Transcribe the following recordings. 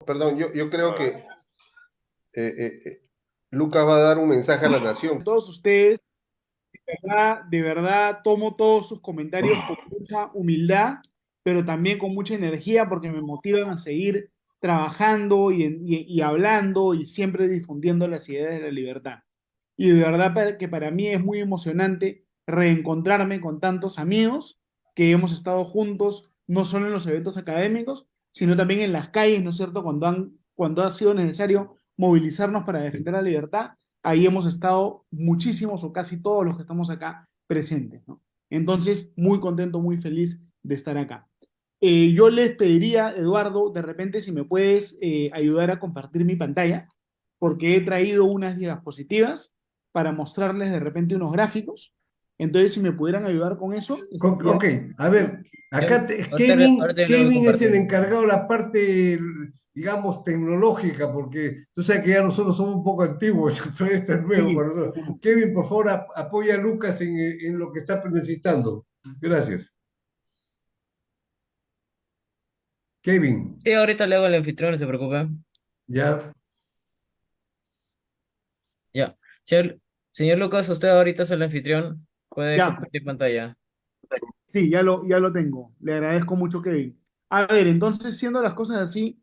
Perdón, yo creo que Lucas va a dar un mensaje a la nación. A todos ustedes, de verdad, tomo todos sus comentarios con mucha humildad, pero también con mucha energía porque me motivan a seguir trabajando y hablando y siempre difundiendo las ideas de la libertad. Y de verdad que para mí es muy emocionante reencontrarme con tantos amigos que hemos estado juntos, no solo en los eventos académicos, sino también en las calles, ¿no es cierto? Cuando ha sido necesario movilizarnos para defender la libertad, ahí hemos estado muchísimos o casi todos los que estamos acá presentes, ¿no? Entonces, muy contento, muy feliz de estar acá. Yo les pediría, Eduardo, de repente si me puedes ayudar a compartir mi pantalla, porque he traído unas diapositivas para mostrarles de repente unos gráficos. Entonces, si me pudieran ayudar con eso, estaría... Ok, a ver, acá Ahora Kevin, te lo voy a Kevin es el compartir. encargado de la parte, digamos, tecnológica, porque tú sabes que ya nosotros somos un poco antiguos, todo esto es nuevo Sí, para nosotros. Kevin, por favor, apoya a Lucas en lo que está necesitando. Gracias. Kevin, Sí, ahorita le hago el anfitrión, no se preocupe. ya. Ya. Señor, señor Lucas, usted ahorita es el anfitrión. Puede ya, compartir pantalla. sí, ya lo tengo. Le agradezco mucho, Kevin. A ver, entonces, siendo las cosas así,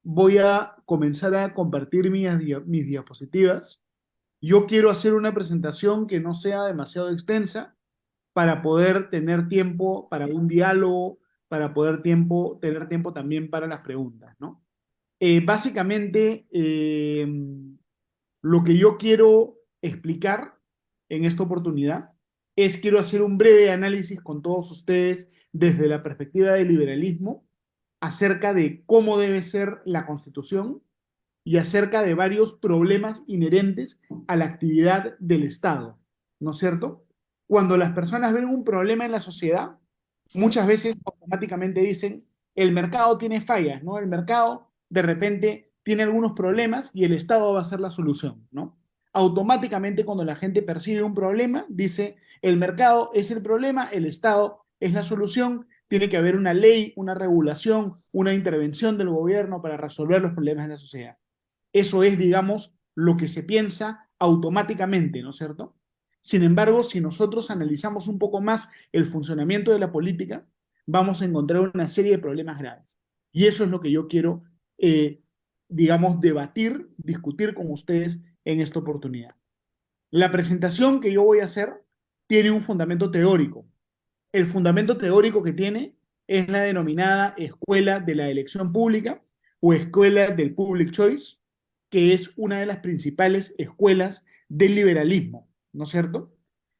voy a comenzar a compartir mis diapositivas. Yo quiero hacer una presentación que no sea demasiado extensa para poder tener tiempo para un diálogo, para poder tener tiempo también para las preguntas, ¿no? Básicamente, lo que yo quiero explicar en esta oportunidad es quiero hacer un breve análisis con todos ustedes desde la perspectiva del liberalismo acerca de cómo debe ser la Constitución y acerca de varios problemas inherentes a la actividad del Estado, ¿no es cierto? Cuando las personas ven un problema en la sociedad, muchas veces automáticamente dicen, el mercado tiene fallas, ¿no? El mercado de repente tiene algunos problemas y el Estado va a ser la solución, ¿no? Automáticamente cuando la gente percibe un problema, dice, el mercado es el problema, el Estado es la solución, tiene que haber una ley, una regulación, una intervención del gobierno para resolver los problemas de la sociedad. Eso es, digamos, lo que se piensa automáticamente, ¿no es cierto? Sin embargo, si nosotros analizamos un poco más el funcionamiento de la política, vamos a encontrar una serie de problemas graves. Y eso es lo que yo quiero, eh, digamos, debatir, discutir con ustedes en esta oportunidad. La presentación que yo voy a hacer tiene un fundamento teórico. El fundamento teórico que tiene es la denominada escuela de la elección pública o escuela del public choice, que es una de las principales escuelas del liberalismo, ¿no es cierto?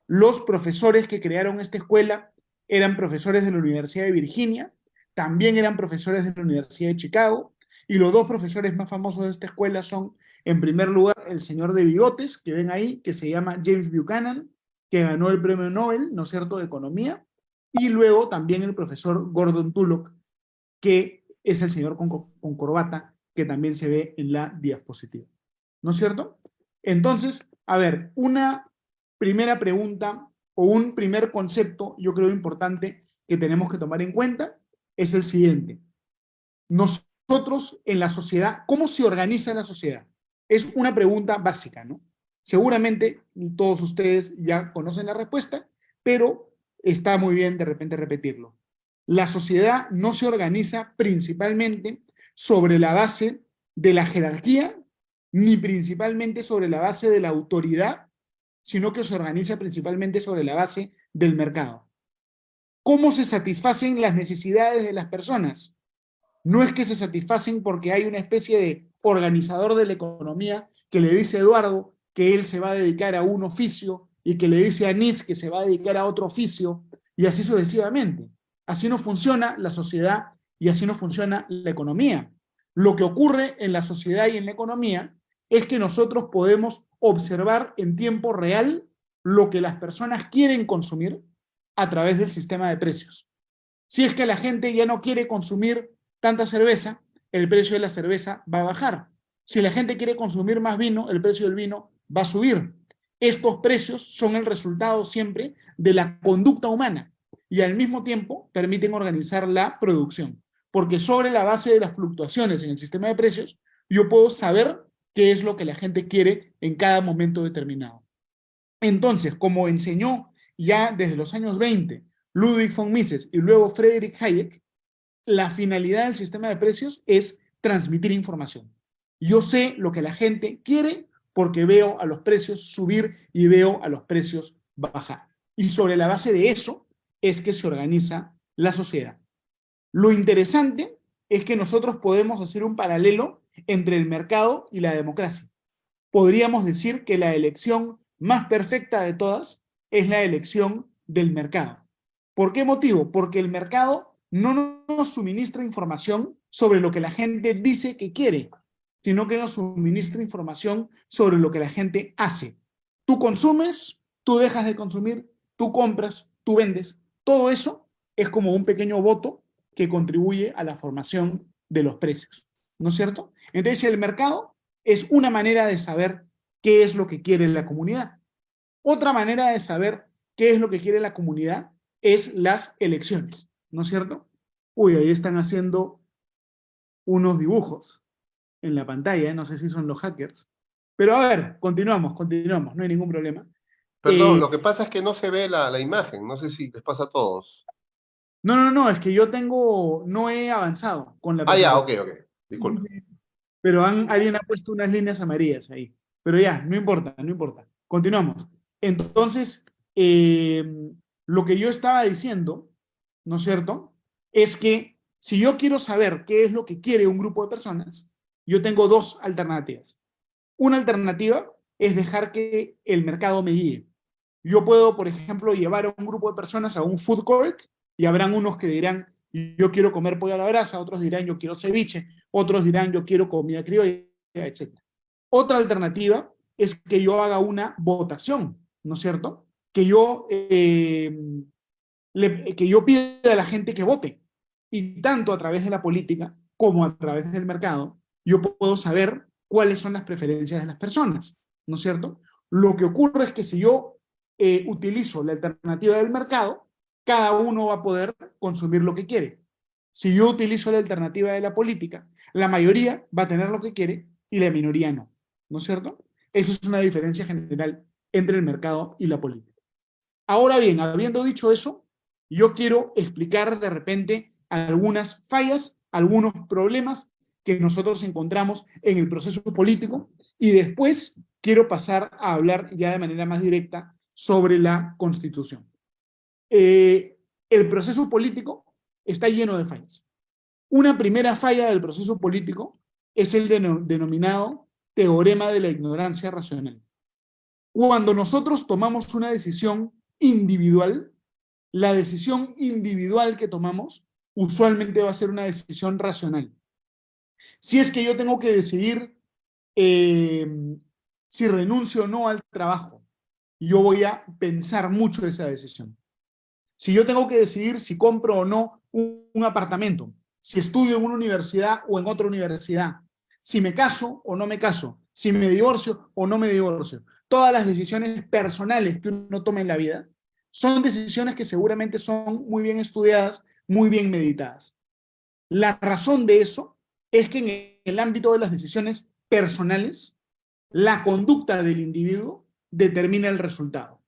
Los profesores que crearon esta escuela eran profesores de la Universidad de Virginia, también eran profesores de la Universidad de Chicago, y los dos profesores más famosos de esta escuela son, en primer lugar, el señor de bigotes, que ven ahí, que se llama James Buchanan, que ganó el premio Nobel, ¿no es cierto?, de Economía, y luego también el profesor Gordon Tullock, que es el señor con corbata, que también se ve en la diapositiva. ¿No es cierto? Entonces, a ver, una primera pregunta o un primer concepto, yo creo importante que tenemos que tomar en cuenta, es el siguiente. Nosotros en la sociedad, ¿cómo se organiza la sociedad? Es una pregunta básica, ¿no? Seguramente todos ustedes ya conocen la respuesta, pero está muy bien de repente repetirlo. La sociedad no se organiza principalmente sobre la base de la jerarquía, ni principalmente sobre la base de la autoridad, sino que se organiza principalmente sobre la base del mercado. ¿Cómo se satisfacen las necesidades de las personas? No es que se satisfacen porque hay una especie de organizador de la economía que le dice a Eduardo que él se va a dedicar a un oficio y que le dice a Nis que se va a dedicar a otro oficio y así sucesivamente. Así no funciona la sociedad y así no funciona la economía. Lo que ocurre en la sociedad y en la economía es que nosotros podemos observar en tiempo real lo que las personas quieren consumir a través del sistema de precios. Si es que la gente ya no quiere consumir tanta cerveza, el precio de la cerveza va a bajar. Si la gente quiere consumir más vino, el precio del vino va a subir. Estos precios son el resultado siempre de la conducta humana y al mismo tiempo permiten organizar la producción. porque sobre la base de las fluctuaciones en el sistema de precios, yo puedo saber qué es lo que la gente quiere en cada momento determinado. Entonces, como enseñó ya desde los años 20 Ludwig von Mises y luego Friedrich Hayek, la finalidad del sistema de precios es transmitir información. Yo sé lo que la gente quiere porque veo a los precios subir y veo a los precios bajar. Y sobre la base de eso es que se organiza la sociedad. Lo interesante es que nosotros podemos hacer un paralelo entre el mercado y la democracia. Podríamos decir que la elección más perfecta de todas es la elección del mercado. ¿Por qué motivo? Porque el mercado no nos suministra información sobre lo que la gente dice que quiere, sino que nos suministra información sobre lo que la gente hace. Tú consumes, tú dejas de consumir, tú compras, tú vendes. Todo eso es como un pequeño voto que contribuye a la formación de los precios, ¿no es cierto? Entonces el mercado es una manera de saber qué es lo que quiere la comunidad. Otra manera de saber qué es lo que quiere la comunidad es las elecciones, ¿no es cierto? Uy, ahí están haciendo unos dibujos en la pantalla, no sé si son los hackers. Pero a ver, continuamos, no hay ningún problema. Perdón, lo que pasa es que no se ve la imagen, no sé si les pasa a todos. No, es que yo no he avanzado con la Ah, ya, ok, presentación. ok, disculpa. Pero alguien ha puesto unas líneas amarillas ahí. Pero ya, no importa, no importa. Continuamos. Entonces, lo que yo estaba diciendo, ¿no es cierto? Es que si yo quiero saber qué es lo que quiere un grupo de personas, yo tengo dos alternativas. Una alternativa es dejar que el mercado me guíe. Yo puedo, por ejemplo, llevar a un grupo de personas a un food court y habrán unos que dirán, yo quiero comer pollo a la brasa, otros dirán, yo quiero ceviche, otros dirán, yo quiero comida criolla, etc. Otra alternativa es que yo haga una votación, ¿no es cierto? Que yo pida a la gente que vote. Y tanto a través de la política como a través del mercado, yo puedo saber cuáles son las preferencias de las personas, ¿no es cierto? Lo que ocurre es que si yo utilizo la alternativa del mercado, cada uno va a poder consumir lo que quiere. Si yo utilizo la alternativa de la política, la mayoría va a tener lo que quiere y la minoría no, ¿no es cierto? Eso es una diferencia general entre el mercado y la política. Ahora bien, habiendo dicho eso, yo quiero explicar de repente algunas fallas, algunos problemas que nosotros encontramos en el proceso político y después quiero pasar a hablar ya de manera más directa sobre la Constitución. El proceso político está lleno de fallas. Una primera falla del proceso político es el denominado teorema de la ignorancia racional. Cuando nosotros tomamos una decisión individual, la decisión individual que tomamos usualmente va a ser una decisión racional. Si es que yo tengo que decidir si renuncio o no al trabajo, yo voy a pensar mucho esa decisión. Si yo tengo que decidir si compro o no un apartamento, si estudio en una universidad o en otra universidad, si me caso o no me caso, si me divorcio o no me divorcio, todas las decisiones personales que uno toma en la vida son decisiones que seguramente son muy bien estudiadas, muy bien meditadas. La razón de eso es que en el ámbito de las decisiones personales, la conducta del individuo determina el resultado.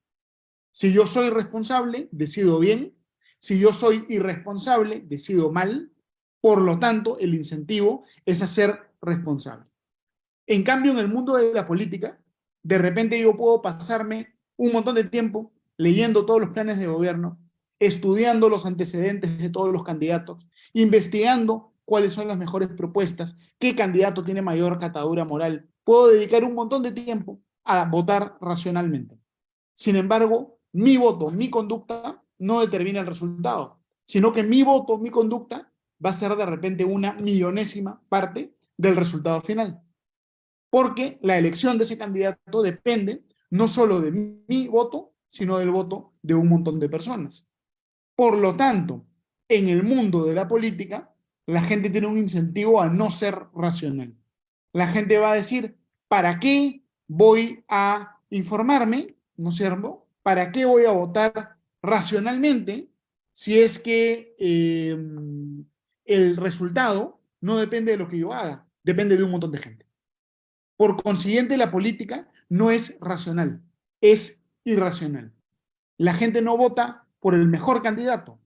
Si yo soy responsable, decido bien. Si yo soy irresponsable, decido mal. Por lo tanto, el incentivo es a ser responsable. En cambio, en el mundo de la política, de repente yo puedo pasarme un montón de tiempo leyendo todos los planes de gobierno, estudiando los antecedentes de todos los candidatos, investigando cuáles son las mejores propuestas, qué candidato tiene mayor catadura moral. Puedo dedicar un montón de tiempo a votar racionalmente. Sin embargo, mi voto, mi conducta no determina el resultado, sino que mi voto, mi conducta va a ser de repente una millonésima parte del resultado final. Porque la elección de ese candidato depende no solo de mi voto, sino del voto de un montón de personas. Por lo tanto, en el mundo de la política, la gente tiene un incentivo a no ser racional. La gente va a decir, ¿para qué voy a informarme? ¿No es cierto? ¿Para qué voy a votar racionalmente si es que el resultado no depende de lo que yo haga, depende de un montón de gente. Por consiguiente, la política no es racional, es irracional. La gente no vota por el mejor candidato,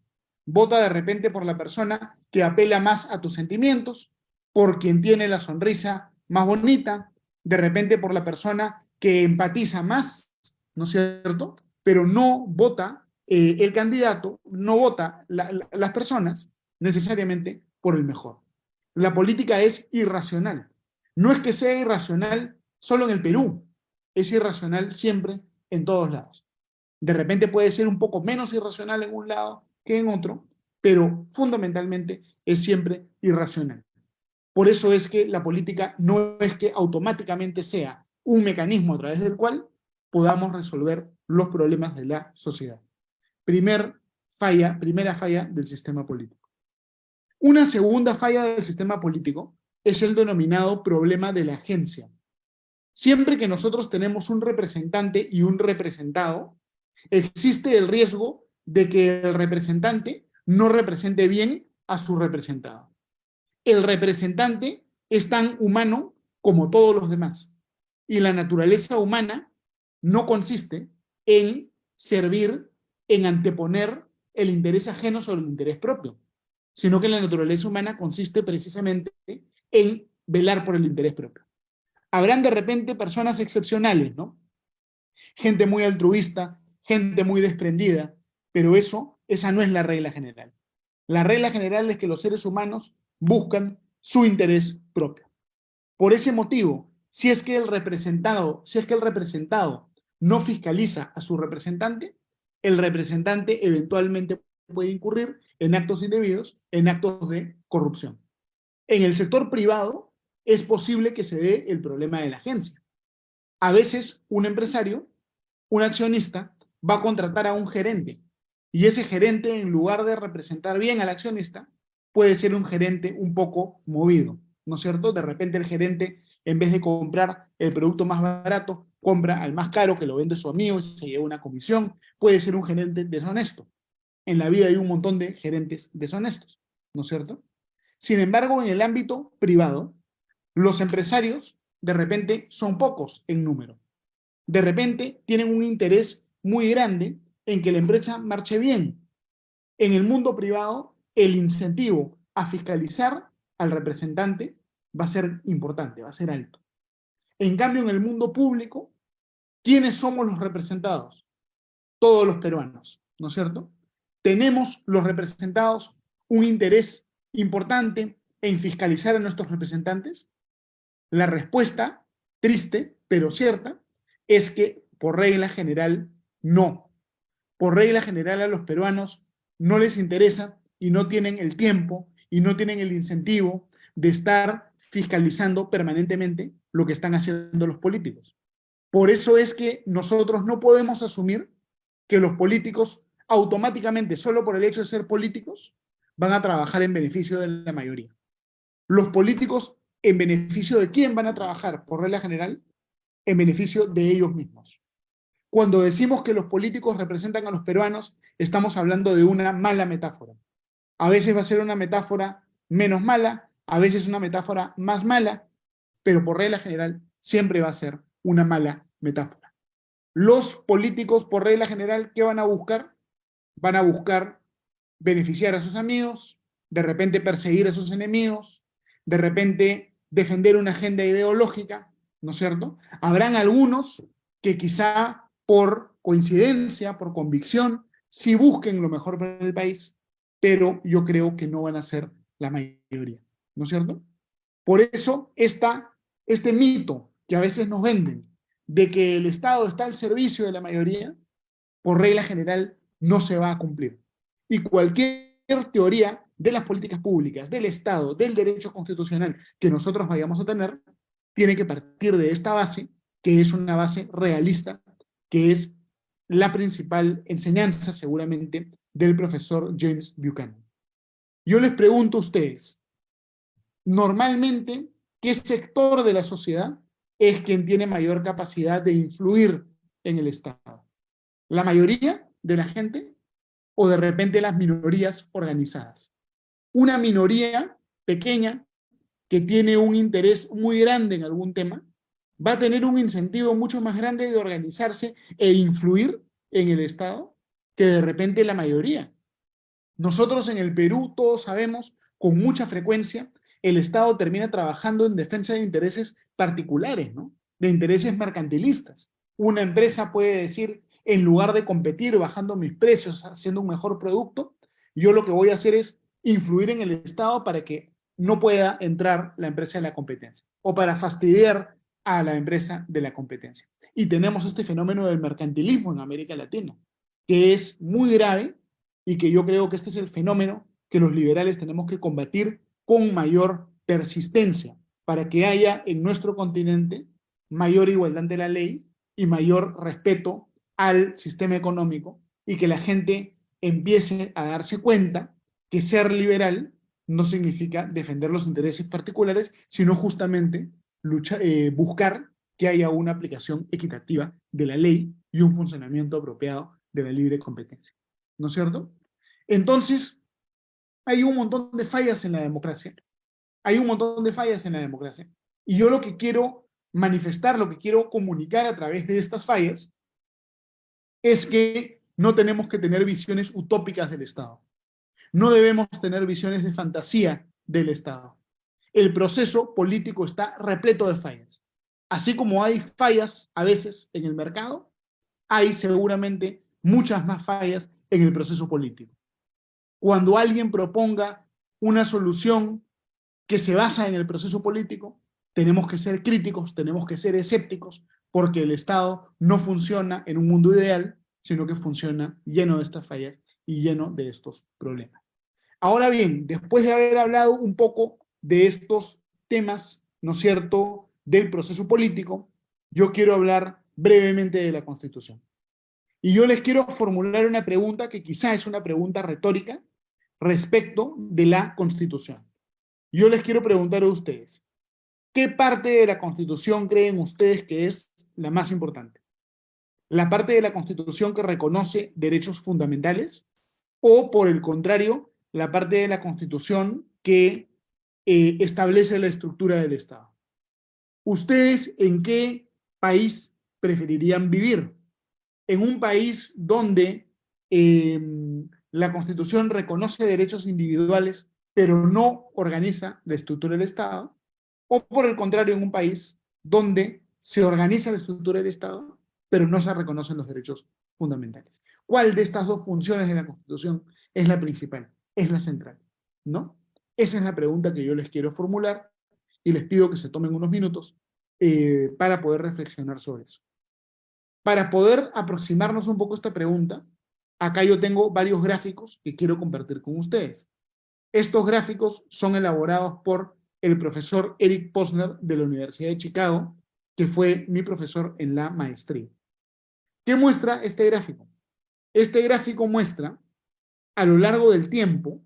vota de repente por la persona que apela más a tus sentimientos, por quien tiene la sonrisa más bonita, de repente por la persona que empatiza más, ¿no es cierto? Pero no vota el candidato, no vota las personas necesariamente por el mejor. La política es irracional. No es que sea irracional solo en el Perú, es irracional siempre en todos lados. De repente puede ser un poco menos irracional en un lado que en otro, pero fundamentalmente es siempre irracional. Por eso es que la política no es que automáticamente sea un mecanismo a través del cual podamos resolver los problemas de la sociedad. Primera falla del sistema político. Una segunda falla del sistema político es el denominado problema de la agencia. Siempre que nosotros tenemos un representante y un representado, existe el riesgo de que el representante no represente bien a su representado. El representante es tan humano como todos los demás. Y la naturaleza humana no consiste en servir, en anteponer el interés ajeno sobre el interés propio, sino que la naturaleza humana consiste precisamente en velar por el interés propio. Habrán de repente personas excepcionales, ¿no? Gente muy altruista, gente muy desprendida, pero esa no es la regla general. La regla general es que los seres humanos buscan su interés propio. Por ese motivo, si es que el representado no fiscaliza a su representante, el representante eventualmente puede incurrir en actos indebidos, en actos de corrupción. En el sector privado es posible que se dé el problema de la agencia. A veces un empresario, un accionista, va a contratar a un gerente y ese gerente, en lugar de representar bien al accionista, puede ser un gerente un poco movido, ¿no es cierto? De repente el gerente, en vez de comprar el producto más barato, compra al más caro que lo vende su amigo y se lleva una comisión. Puede ser un gerente deshonesto. En la vida hay un montón de gerentes deshonestos, ¿no es cierto? Sin embargo, en el ámbito privado, los empresarios de repente son pocos en número. De repente tienen un interés muy grande en que la empresa marche bien. En el mundo privado, el incentivo a fiscalizar al representante va a ser importante, va a ser alto. En cambio, en el mundo público, ¿quiénes somos los representados? Todos los peruanos, ¿no es cierto? ¿Tenemos los representados un interés importante en fiscalizar a nuestros representantes? La respuesta, triste pero cierta, es que por regla general no. Por regla general a los peruanos no les interesa y no tienen el tiempo y no tienen el incentivo de estar fiscalizando permanentemente lo que están haciendo los políticos. Por eso es que nosotros no podemos asumir que los políticos automáticamente, solo por el hecho de ser políticos, van a trabajar en beneficio de la mayoría. Los políticos, ¿en beneficio de quién van a trabajar? Por regla general, en beneficio de ellos mismos. Cuando decimos que los políticos representan a los peruanos, estamos hablando de una mala metáfora. A veces va a ser una metáfora menos mala, a veces una metáfora más mala, pero por regla general siempre va a ser una mala metáfora. Los políticos, por regla general, ¿qué van a buscar? Van a buscar beneficiar a sus amigos, de repente perseguir a sus enemigos, de repente defender una agenda ideológica, ¿no es cierto? Habrán algunos que quizá por coincidencia, por convicción, sí busquen lo mejor para el país, pero yo creo que no van a ser la mayoría, ¿no es cierto? Por eso este mito que a veces nos venden de que el Estado está al servicio de la mayoría, por regla general no se va a cumplir. Y cualquier teoría de las políticas públicas, del Estado, del derecho constitucional que nosotros vayamos a tener, tiene que partir de esta base, que es una base realista, que es la principal enseñanza seguramente del profesor James Buchanan. Yo les pregunto a ustedes, normalmente, ¿qué sector de la sociedad es quien tiene mayor capacidad de influir en el Estado? ¿La mayoría de la gente o de repente las minorías organizadas? una minoría pequeña que tiene un interés muy grande en algún tema, va a tener un incentivo mucho más grande de organizarse e influir en el Estado que de repente la mayoría. Nosotros en el Perú todos sabemos con mucha frecuencia el Estado termina trabajando en defensa de intereses particulares, ¿no? De intereses mercantilistas. Una empresa puede decir, en lugar de competir bajando mis precios, haciendo un mejor producto, yo lo que voy a hacer es influir en el Estado para que no pueda entrar la empresa de la competencia o para fastidiar a la empresa de la competencia. Y tenemos este fenómeno del mercantilismo en América Latina, que es muy grave y que yo creo que este es el fenómeno que los liberales tenemos que combatir con mayor persistencia para que haya en nuestro continente mayor igualdad de la ley y mayor respeto al sistema económico y que la gente empiece a darse cuenta que ser liberal no significa defender los intereses particulares, sino justamente buscar que haya una aplicación equitativa de la ley y un funcionamiento apropiado de la libre competencia. ¿No es cierto? Entonces, hay un montón de fallas en la democracia. Hay un montón de fallas en la democracia. Y yo lo que quiero manifestar, lo que quiero comunicar a través de estas fallas, es que no tenemos que tener visiones utópicas del Estado. No debemos tener visiones de fantasía del Estado. El proceso político está repleto de fallas. Así como hay fallas a veces en el mercado, hay seguramente muchas más fallas en el proceso político. Cuando alguien proponga una solución que se basa en el proceso político, tenemos que ser críticos, tenemos que ser escépticos, porque el Estado no funciona en un mundo ideal, sino que funciona lleno de estas fallas y lleno de estos problemas. Ahora bien, después de haber hablado un poco de estos temas, ¿no es cierto?, del proceso político, yo quiero hablar brevemente de la Constitución. Y yo les quiero formular una pregunta que quizá es una pregunta retórica respecto de la Constitución. Yo les quiero preguntar a ustedes, ¿qué parte de la Constitución creen ustedes que es la más importante? ¿La parte de la Constitución que reconoce derechos fundamentales? ¿O, por el contrario, la parte de la Constitución que establece la estructura del Estado? ¿Ustedes en qué país preferirían vivir? ¿En un país donde la Constitución reconoce derechos individuales, pero no organiza la estructura del Estado? ¿O por el contrario, en un país donde se organiza la estructura del Estado, pero no se reconocen los derechos fundamentales? ¿Cuál de estas dos funciones de la Constitución es la principal? Es la central, ¿no? Esa es la pregunta que yo les quiero formular y les pido que se tomen unos minutos para poder reflexionar sobre eso. Para poder aproximarnos un poco a esta pregunta, acá yo tengo varios gráficos que quiero compartir con ustedes. Estos gráficos son elaborados por el profesor Eric Posner de la Universidad de Chicago, que fue mi profesor en la maestría. ¿Qué muestra este gráfico? Este gráfico muestra a lo largo del tiempo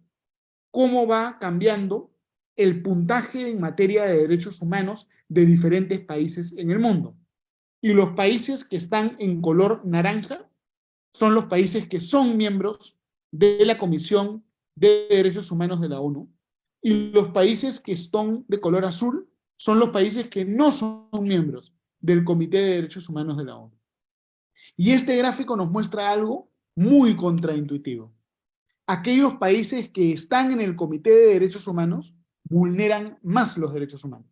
cómo va cambiando el puntaje en materia de derechos humanos de diferentes países en el mundo. Y los países que están en color naranja son los países que son miembros de la Comisión de Derechos Humanos de la ONU. Y los países que están de color azul son los países que no son miembros del Comité de Derechos Humanos de la ONU. Y este gráfico nos muestra algo muy contraintuitivo. Aquellos países que están en el Comité de Derechos Humanos vulneran más los derechos humanos.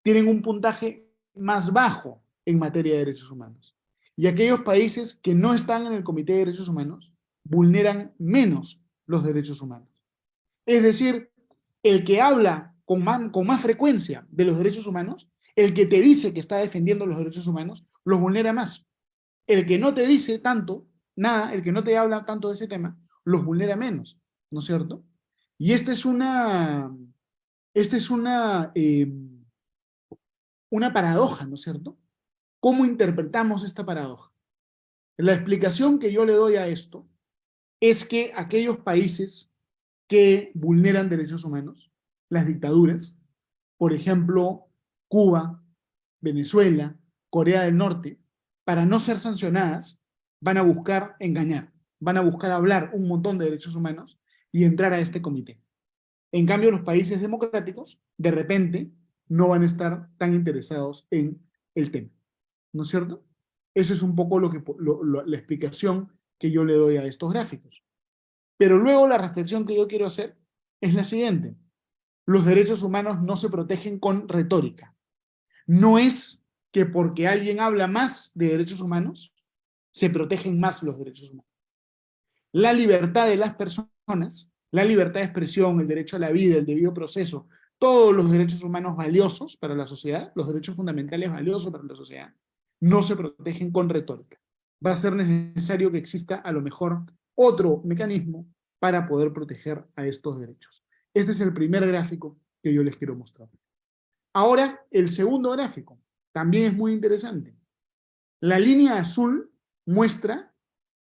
Tienen un puntaje más bajo en materia de derechos humanos. Y aquellos países que no están en el Comité de Derechos Humanos vulneran menos los derechos humanos. Es decir, el que habla con más frecuencia de los derechos humanos, el que te dice que está defendiendo los derechos humanos, los vulnera más. El que no te dice tanto, nada, el que no te habla tanto de ese tema, los vulnera menos, ¿no es cierto? Y esta es una paradoja, ¿no es cierto? ¿Cómo interpretamos esta paradoja? La explicación que yo le doy a esto es que aquellos países que vulneran derechos humanos, las dictaduras, por ejemplo, Cuba, Venezuela, Corea del Norte, para no ser sancionadas, van a buscar engañar, van a buscar hablar un montón de derechos humanos y entrar a este comité. En cambio, los países democráticos, de repente, no van a estar tan interesados en el tema. ¿No es cierto? Eso es un poco la explicación que yo le doy a estos gráficos. Pero luego la reflexión que yo quiero hacer es la siguiente. Los derechos humanos no se protegen con retórica. No es que porque alguien habla más de derechos humanos, se protegen más los derechos humanos. La libertad de las personas, la libertad de expresión, el derecho a la vida, el debido proceso, todos los derechos humanos valiosos para la sociedad, los derechos fundamentales valiosos para la sociedad, no se protegen con retórica. Va a ser necesario que exista a lo mejor otro mecanismo para poder proteger a estos derechos. Este es el primer gráfico que yo les quiero mostrar. Ahora, el segundo gráfico también es muy interesante. La línea azul muestra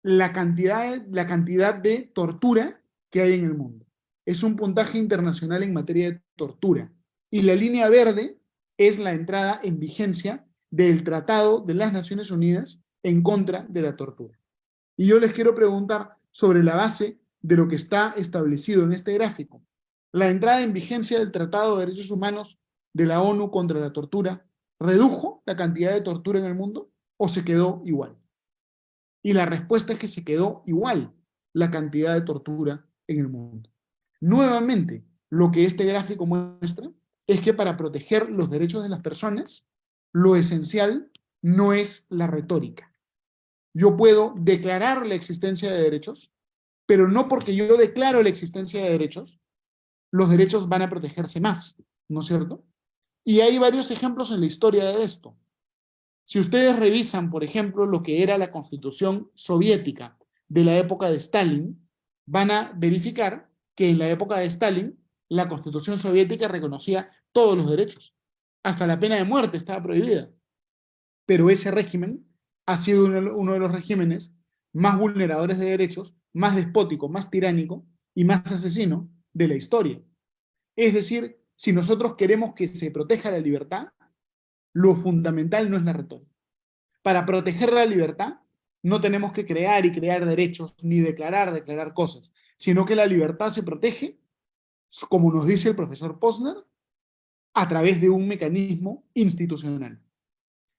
la cantidad de tortura que hay en el mundo. Es un puntaje internacional en materia de tortura. Y la línea verde es la entrada en vigencia del Tratado de las Naciones Unidas en contra de la tortura. Y yo les quiero preguntar sobre la base de lo que está establecido en este gráfico. La entrada en vigencia del Tratado de Derechos Humanos de la ONU contra la tortura, ¿redujo la cantidad de tortura en el mundo o se quedó igual? Y la respuesta es que se quedó igual la cantidad de tortura en el mundo. Nuevamente, lo que este gráfico muestra es que para proteger los derechos de las personas, lo esencial no es la retórica. Yo puedo declarar la existencia de derechos, pero no porque yo declaro la existencia de derechos, los derechos van a protegerse más, ¿no es cierto? Y hay varios ejemplos en la historia de esto. Si ustedes revisan, por ejemplo, lo que era la Constitución soviética de la época de Stalin, van a verificar que en la época de Stalin, la Constitución soviética reconocía todos los derechos. Hasta la pena de muerte estaba prohibida. Pero ese régimen ha sido uno de los regímenes más vulneradores de derechos, más despótico, más tiránico y más asesino de la historia. Es decir, si nosotros queremos que se proteja la libertad, lo fundamental no es la retórica. Para proteger la libertad, no tenemos que crear y crear derechos, ni declarar cosas, sino que la libertad se protege, como nos dice el profesor Posner, a través de un mecanismo institucional.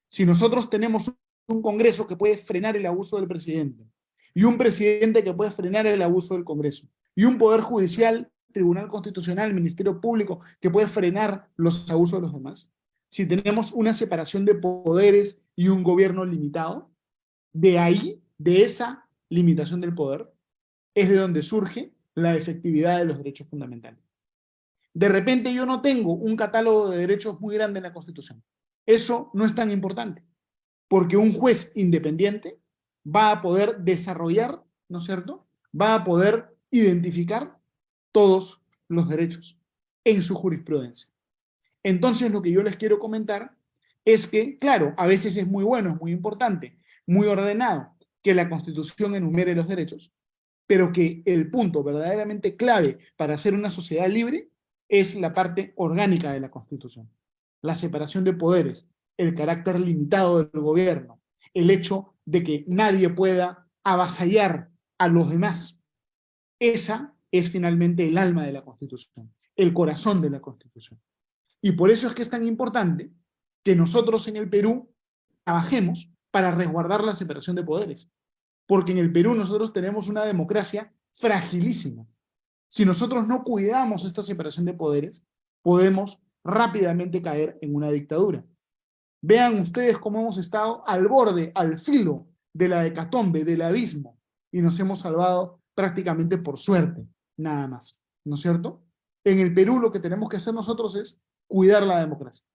Si nosotros tenemos un Congreso que puede frenar el abuso del presidente, y un presidente que puede frenar el abuso del Congreso, y un Poder Judicial, Tribunal Constitucional, Ministerio Público, que puede frenar los abusos de los demás, si tenemos una separación de poderes y un gobierno limitado, de ahí, de esa limitación del poder, es de donde surge la efectividad de los derechos fundamentales. De repente yo no tengo un catálogo de derechos muy grande en la Constitución. Eso no es tan importante, porque un juez independiente va a poder desarrollar, ¿no es cierto?, va a poder identificar todos los derechos en su jurisprudencia. Entonces, lo que yo les quiero comentar es que, claro, a veces es muy bueno, es muy importante, muy ordenado que la Constitución enumere los derechos, pero que el punto verdaderamente clave para hacer una sociedad libre es la parte orgánica de la Constitución. La separación de poderes, el carácter limitado del gobierno, el hecho de que nadie pueda avasallar a los demás. Esa es finalmente el alma de la Constitución, el corazón de la Constitución. Y por eso es que es tan importante que nosotros en el Perú trabajemos para resguardar la separación de poderes. Porque en el Perú nosotros tenemos una democracia fragilísima. Si nosotros no cuidamos esta separación de poderes, podemos rápidamente caer en una dictadura. Vean ustedes cómo hemos estado al borde, al filo de la hecatombe, del abismo, y nos hemos salvado prácticamente por suerte, nada más, ¿no es cierto? En el Perú lo que tenemos que hacer nosotros es cuidar la democracia.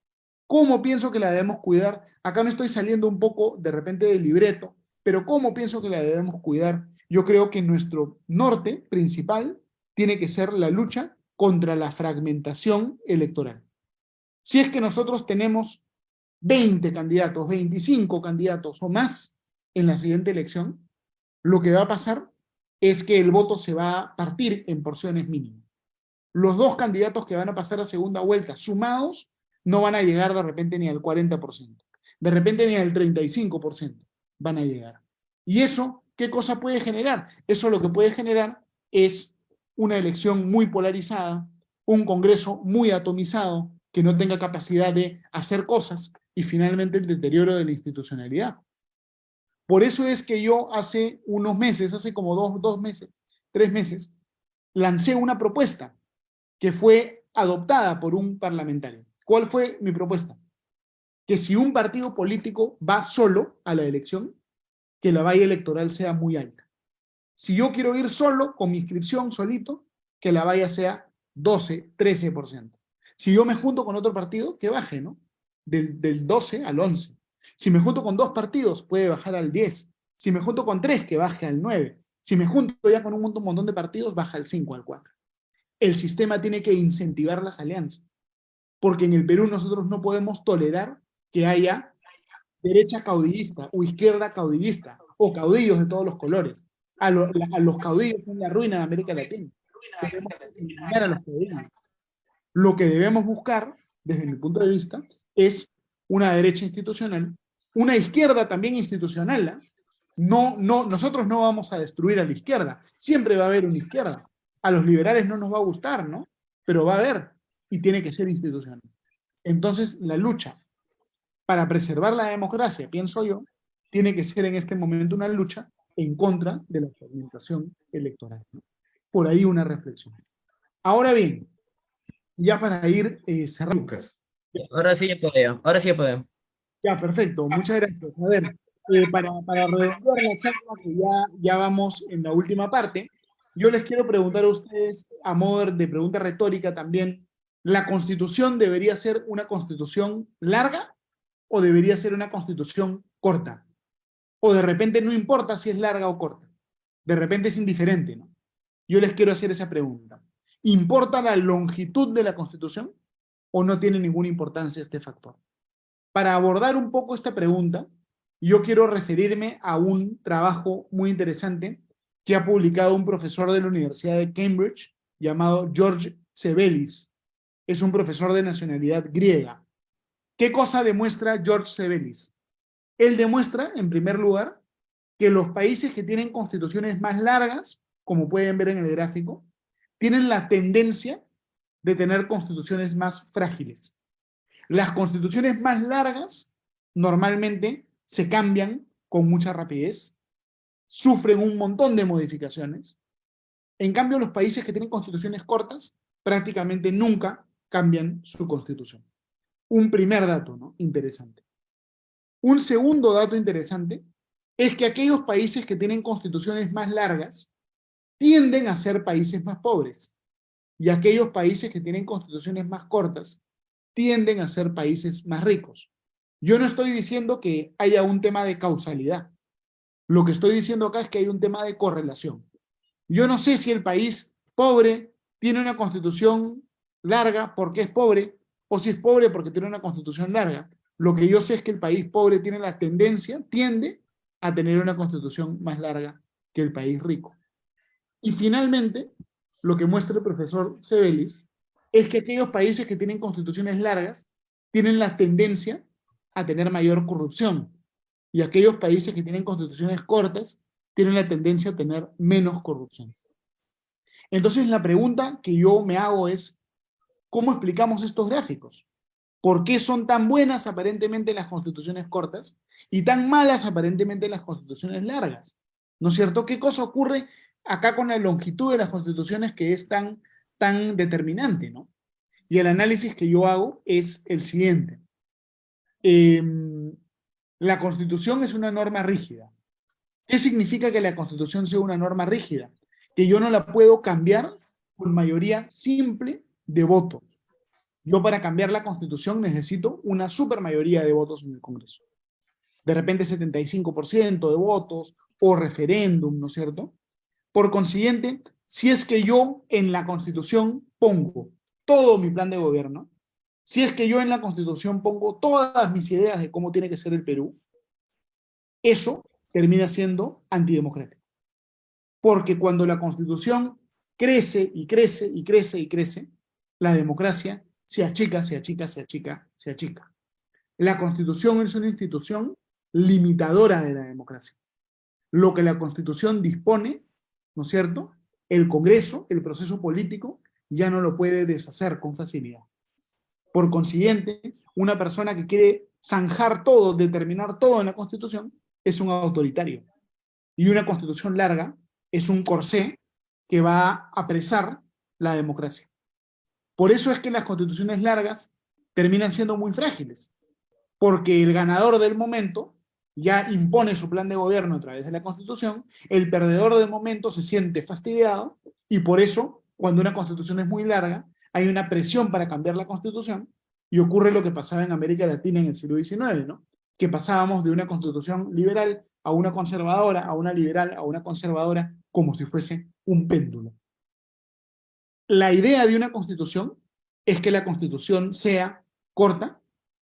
¿Cómo pienso que la debemos cuidar? Acá me estoy saliendo un poco de repente del libreto, pero ¿cómo pienso que la debemos cuidar? Yo creo que nuestro norte principal tiene que ser la lucha contra la fragmentación electoral. Si es que nosotros tenemos 20 candidatos, 25 candidatos o más en la siguiente elección, lo que va a pasar es que el voto se va a partir en porciones mínimas. Los dos candidatos que van a pasar a segunda vuelta sumados no van a llegar de repente ni al 40%, de repente ni al 35% van a llegar. ¿Y eso qué cosa puede generar? Eso lo que puede generar es una elección muy polarizada, un Congreso muy atomizado, que no tenga capacidad de hacer cosas, y finalmente el deterioro de la institucionalidad. Por eso es que yo hace unos meses, hace como dos meses, 3 meses, lancé una propuesta que fue adoptada por un parlamentario. ¿Cuál fue mi propuesta? Que si un partido político va solo a la elección, que la valla electoral sea muy alta. Si yo quiero ir solo, con mi inscripción solito, que la valla sea 12, 13%. Si yo me junto con otro partido, que baje, ¿no? Del 12 al 11. Si me junto con 2 partidos, puede bajar al 10. Si me junto con 3, que baje al 9. Si me junto ya con un montón de partidos, baja al 5, al 4. El sistema tiene que incentivar las alianzas, porque en el Perú nosotros no podemos tolerar que haya derecha caudillista o izquierda caudillista o caudillos de todos los colores. A los caudillos son la ruina de América Latina. Debemos eliminar a los caudillos. Lo que debemos buscar, desde mi punto de vista, es una derecha institucional, una izquierda también institucional. ¿Eh? Nosotros no vamos a destruir a la izquierda, siempre va a haber una izquierda. A los liberales no nos va a gustar, ¿no? Pero va a haber, y tiene que ser institucional. Entonces, la lucha para preservar la democracia, pienso yo, tiene que ser en este momento una lucha en contra de la fragmentación electoral, ¿no? Por ahí una reflexión. Ahora bien, ya para ir cerrando. Lucas. Ahora sí ya podemos. Ahora sí ya podemos. Ya, perfecto, muchas gracias. A ver, para redondear la charla, que ya vamos en la última parte, yo les quiero preguntar a ustedes, a modo de pregunta retórica también, ¿la Constitución debería ser una Constitución larga o debería ser una Constitución corta? O de repente no importa si es larga o corta. De repente es indiferente, ¿no? Yo les quiero hacer esa pregunta. ¿Importa la longitud de la Constitución o no tiene ninguna importancia este factor? Para abordar un poco esta pregunta, yo quiero referirme a un trabajo muy interesante que ha publicado un profesor de la Universidad de Cambridge llamado George Sebelius. Es un profesor de nacionalidad griega. ¿Qué cosa demuestra George Sebelius? Él demuestra, en primer lugar, que los países que tienen constituciones más largas, como pueden ver en el gráfico, tienen la tendencia de tener constituciones más frágiles. Las constituciones más largas normalmente se cambian con mucha rapidez, sufren un montón de modificaciones. En cambio, los países que tienen constituciones cortas prácticamente nunca cambian su constitución. Un primer dato, ¿no? Interesante. Un segundo dato interesante es que aquellos países que tienen constituciones más largas tienden a ser países más pobres, y aquellos países que tienen constituciones más cortas tienden a ser países más ricos. Yo no estoy diciendo que haya un tema de causalidad. Lo que estoy diciendo acá es que hay un tema de correlación. Yo no sé si el país pobre tiene una constitución larga porque es pobre, o si es pobre porque tiene una constitución larga. Lo que yo sé es que el país pobre tiene la tendencia, tiende a tener una constitución más larga que el país rico. Y finalmente, lo que muestra el profesor Sebelius es que aquellos países que tienen constituciones largas tienen la tendencia a tener mayor corrupción, y aquellos países que tienen constituciones cortas tienen la tendencia a tener menos corrupción. Entonces, la pregunta que yo me hago es, ¿cómo explicamos estos gráficos? ¿Por qué son tan buenas aparentemente las constituciones cortas y tan malas aparentemente las constituciones largas? ¿No es cierto? ¿Qué cosa ocurre acá con la longitud de las constituciones que es tan determinante, ¿no? Y el análisis que yo hago es el siguiente. La Constitución es una norma rígida. ¿Qué significa que la Constitución sea una norma rígida? Que yo no la puedo cambiar con mayoría simple de votos. Yo para cambiar la Constitución necesito una supermayoría de votos en el Congreso. De repente 75% de votos o referéndum, ¿no es cierto? Por consiguiente, si es que yo en la Constitución pongo todo mi plan de gobierno, si es que yo en la Constitución pongo todas mis ideas de cómo tiene que ser el Perú, eso termina siendo antidemocrático. Porque cuando la Constitución crece y crece y crece y crece, la democracia se achica, se achica, se achica, se achica. La Constitución es una institución limitadora de la democracia. Lo que la Constitución dispone, ¿no es cierto? El Congreso, el proceso político, ya no lo puede deshacer con facilidad. Por consiguiente, una persona que quiere zanjar todo, determinar todo en la Constitución, es un autoritario. Y una Constitución larga es un corsé que va a apresar la democracia. Por eso es que las constituciones largas terminan siendo muy frágiles, porque el ganador del momento ya impone su plan de gobierno a través de la Constitución, el perdedor del momento se siente fastidiado, y por eso, cuando una Constitución es muy larga, hay una presión para cambiar la Constitución, y ocurre lo que pasaba en América Latina en el siglo XIX, ¿no? Que pasábamos de una Constitución liberal a una conservadora, a una liberal, a una conservadora, como si fuese un péndulo. La idea de una Constitución es que la Constitución sea corta,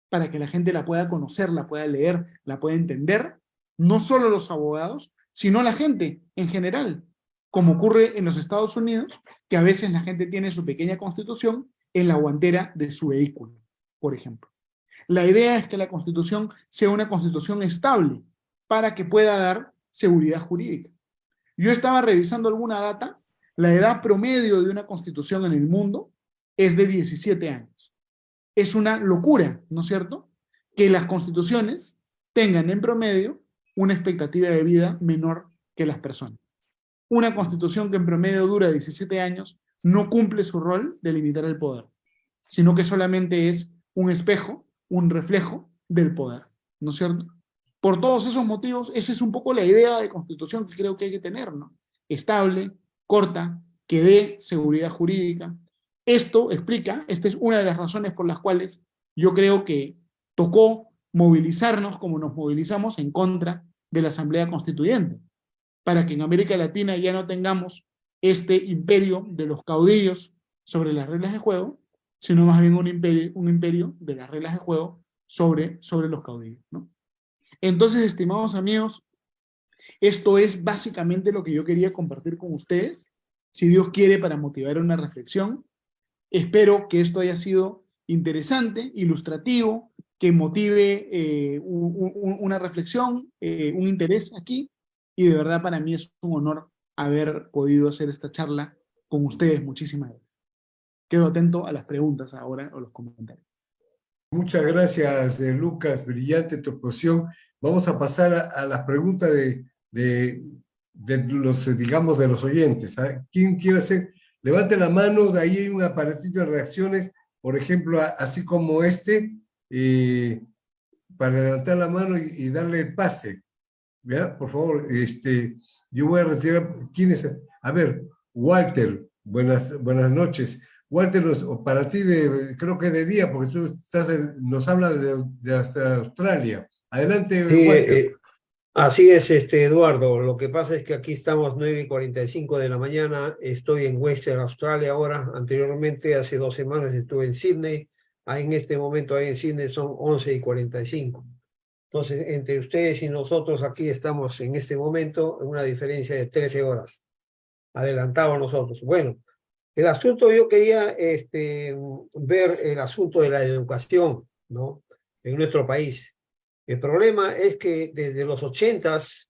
para que la gente la pueda conocer, la pueda leer, la pueda entender, no solo los abogados, sino la gente en general, como ocurre en los Estados Unidos, que a veces la gente tiene su pequeña Constitución en la guantera de su vehículo, por ejemplo. La idea es que la Constitución sea una Constitución estable para que pueda dar seguridad jurídica. Yo estaba revisando alguna data. La edad promedio de una Constitución en el mundo es de 17 años. Es una locura, ¿no es cierto?, que las constituciones tengan en promedio una expectativa de vida menor que las personas. Una constitución que en promedio dura 17 años no cumple su rol de limitar el poder, sino que solamente es un espejo, un reflejo del poder, ¿no es cierto? Por todos esos motivos, esa es un poco la idea de constitución que creo que hay que tener, ¿no? Estable, corta, que dé seguridad jurídica. Esto explica, esta es una de las razones por las cuales yo creo que tocó movilizarnos como nos movilizamos en contra de la Asamblea Constituyente, para que en América Latina ya no tengamos este imperio de los caudillos sobre las reglas de juego, sino más bien un imperio de las reglas de juego sobre los caudillos, ¿no? Entonces, estimados amigos, esto es básicamente lo que yo quería compartir con ustedes, si Dios quiere, para motivar una reflexión. Espero que esto haya sido interesante, ilustrativo, que motive una reflexión, un interés aquí, y de verdad para mí es un honor haber podido hacer esta charla con ustedes. Muchísimas gracias. Quedo atento a las preguntas ahora o los comentarios. Muchas gracias, Lucas, brillante tu exposición. Vamos a pasar a las preguntas de los, digamos, de los oyentes. ¿Sabe? ¿Quién quiere hacer? Levante la mano, de ahí hay un aparatito de reacciones, por ejemplo, así como para levantar la mano y darle el pase. ¿Ya? Por favor, yo voy a retirar. ¿Quién es? A ver, Walter, buenas noches. Walter, para ti creo que de día, porque tú nos hablas de hasta Australia. Adelante, Sí, Walter. así es, Eduardo. Lo que pasa es que aquí estamos 9:45 de la mañana. Estoy en Western Australia ahora. Anteriormente, hace 2 semanas, estuve en Sydney. Ahí en este momento, ahí en Sydney son 11:45. Entonces, entre ustedes y nosotros aquí estamos en este momento en una diferencia de 13 horas. Adelantado nosotros. Bueno, el asunto, yo quería ver el asunto de la educación, ¿no?, en nuestro país. El problema es que desde los 80s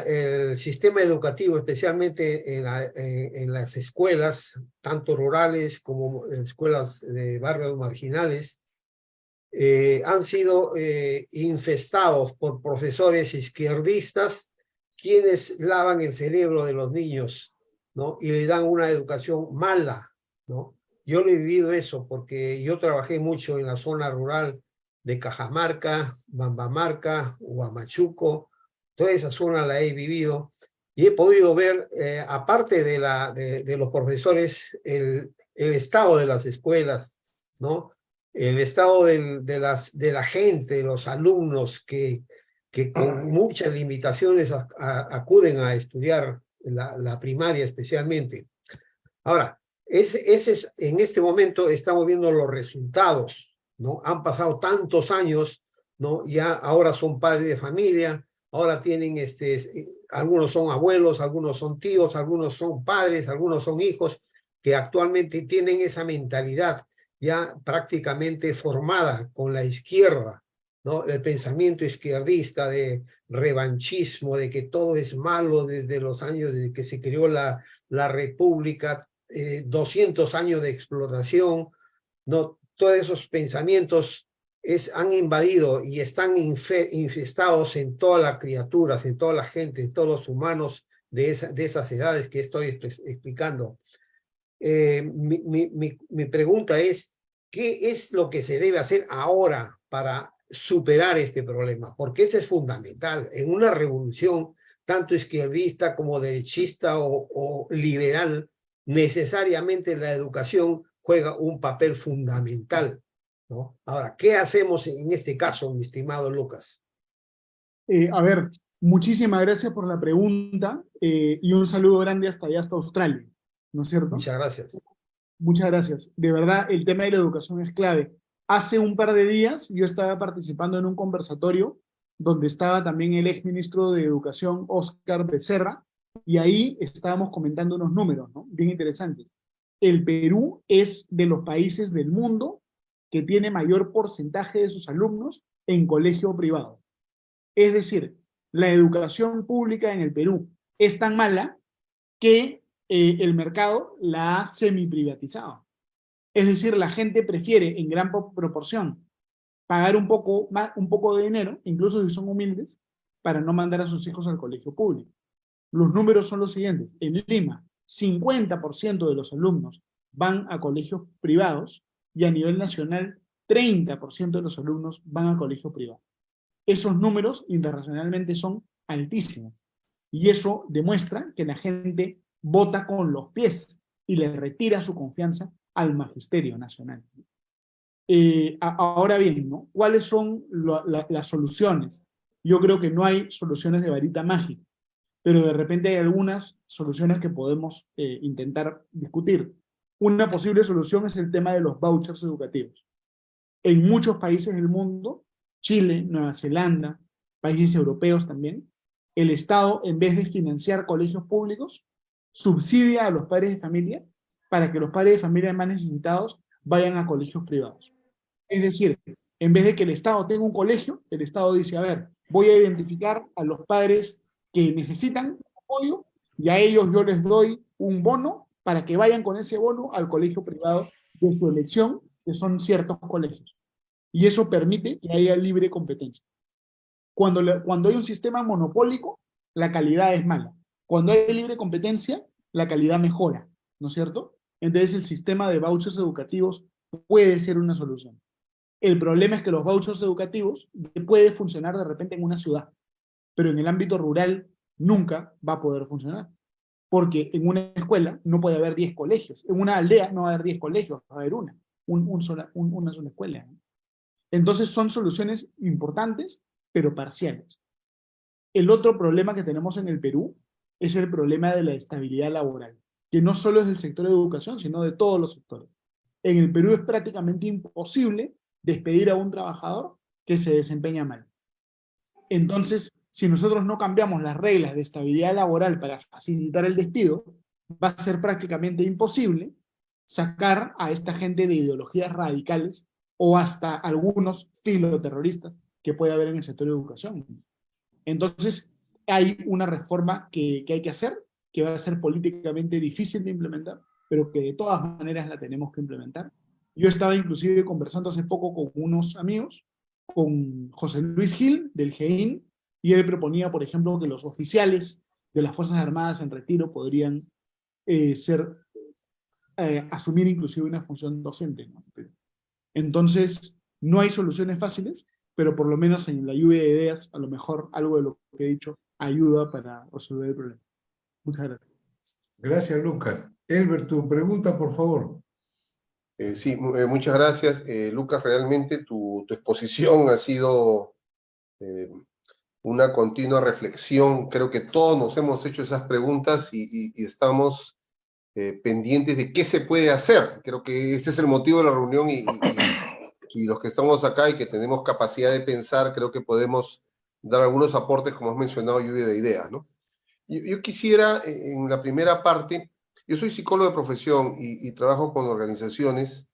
el sistema educativo, especialmente en las escuelas, tanto rurales como en escuelas de barrios marginales, han sido infestados por profesores izquierdistas, quienes lavan el cerebro de los niños, ¿no?, y le dan una educación mala, ¿no? Yo lo he vivido eso porque yo trabajé mucho en la zona rural de Cajamarca, Bambamarca, Huamachuco. Toda esa zona la he vivido y he podido ver, aparte de los profesores, el estado de las escuelas, ¿no?, el estado de la gente, de los alumnos que con muchas limitaciones acuden a estudiar la primaria especialmente. Ahora, en este momento estamos viendo los resultados, ¿no? Han pasado tantos años, ¿no? Ya ahora son padres de familia, ahora tienen, algunos son abuelos, algunos son tíos, algunos son padres, algunos son hijos, que actualmente tienen esa mentalidad ya prácticamente formada con la izquierda, ¿no? El pensamiento izquierdista de revanchismo, de que todo es malo desde los años desde que se creó la República, 200 años de explotación, ¿no? Todos esos pensamientos han invadido y están infestados en todas las criaturas, en toda la gente, en todos los humanos de esas edades que estoy explicando. Mi pregunta es, ¿qué es lo que se debe hacer ahora para superar este problema? Porque eso es fundamental. En una revolución, tanto izquierdista como derechista o liberal, necesariamente la educación juega un papel fundamental, ¿no? Ahora, ¿qué hacemos en este caso, mi estimado Lucas? A ver, muchísimas gracias por la pregunta y un saludo grande hasta allá, hasta Australia, ¿no es cierto? Muchas gracias. Muchas gracias. De verdad, el tema de la educación es clave. Hace un par de días yo estaba participando en un conversatorio donde estaba también el exministro de Educación, Óscar Becerra, y ahí estábamos comentando unos números, ¿no? Bien interesantes. El Perú es de los países del mundo que tiene mayor porcentaje de sus alumnos en colegio privado. Es decir, la educación pública en el Perú es tan mala que el mercado la ha semi-privatizado. Es decir, la gente prefiere en gran proporción pagar un poco de dinero, incluso si son humildes, para no mandar a sus hijos al colegio público. Los números son los siguientes. En Lima, 50% de los alumnos van a colegios privados y a nivel nacional, 30% de los alumnos van a colegios privados. Esos números internacionalmente son altísimos. Y eso demuestra que la gente vota con los pies y le retira su confianza al magisterio nacional. Ahora bien, ¿no? ¿Cuáles son las soluciones? Yo creo que no hay soluciones de varita mágica, pero de repente hay algunas soluciones que podemos intentar discutir. Una posible solución es el tema de los vouchers educativos. En muchos países del mundo, Chile, Nueva Zelanda, países europeos también, el Estado, en vez de financiar colegios públicos, subsidia a los padres de familia para que los padres de familia más necesitados vayan a colegios privados. Es decir, en vez de que el Estado tenga un colegio, el Estado dice, a ver, voy a identificar a los padres que necesitan apoyo y a ellos yo les doy un bono para que vayan con ese bono al colegio privado de su elección, que son ciertos colegios. Y eso permite que haya libre competencia. Cuando hay un sistema monopólico, la calidad es mala. Cuando hay libre competencia, la calidad mejora, ¿no es cierto? Entonces el sistema de vouchers educativos puede ser una solución. El problema es que los vouchers educativos pueden funcionar de repente en una ciudad, pero en el ámbito rural nunca va a poder funcionar. Porque en una escuela no puede haber 10 colegios. En una aldea no va a haber 10 colegios, va a haber una sola escuela, ¿no? Entonces son soluciones importantes, pero parciales. El otro problema que tenemos en el Perú es el problema de la estabilidad laboral, que no solo es del sector de educación, sino de todos los sectores. En el Perú es prácticamente imposible despedir a un trabajador que se desempeña mal. Entonces, si nosotros no cambiamos las reglas de estabilidad laboral para facilitar el despido, va a ser prácticamente imposible sacar a esta gente de ideologías radicales o hasta algunos filoterroristas que puede haber en el sector de educación. Entonces, hay una reforma que hay que hacer, que va a ser políticamente difícil de implementar, pero que de todas maneras la tenemos que implementar. Yo estaba inclusive conversando hace poco con unos amigos, con José Luis Gil, del GEIN, y él proponía, por ejemplo, que los oficiales de las Fuerzas Armadas en retiro podrían asumir inclusive una función docente, ¿no? Entonces, no hay soluciones fáciles, pero por lo menos en la lluvia de ideas, a lo mejor algo de lo que he dicho ayuda para resolver el problema. Muchas gracias. Gracias, Lucas. Elber, tu pregunta, por favor. Sí, muchas gracias. Lucas, realmente tu exposición ha sido una continua reflexión. Creo que todos nos hemos hecho esas preguntas y estamos pendientes de qué se puede hacer. Creo que este es el motivo de la reunión y los que estamos acá y que tenemos capacidad de pensar, creo que podemos dar algunos aportes, como has mencionado, lluvia de ideas, ¿no? Yo quisiera, en la primera parte, yo soy psicólogo de profesión y trabajo con organizaciones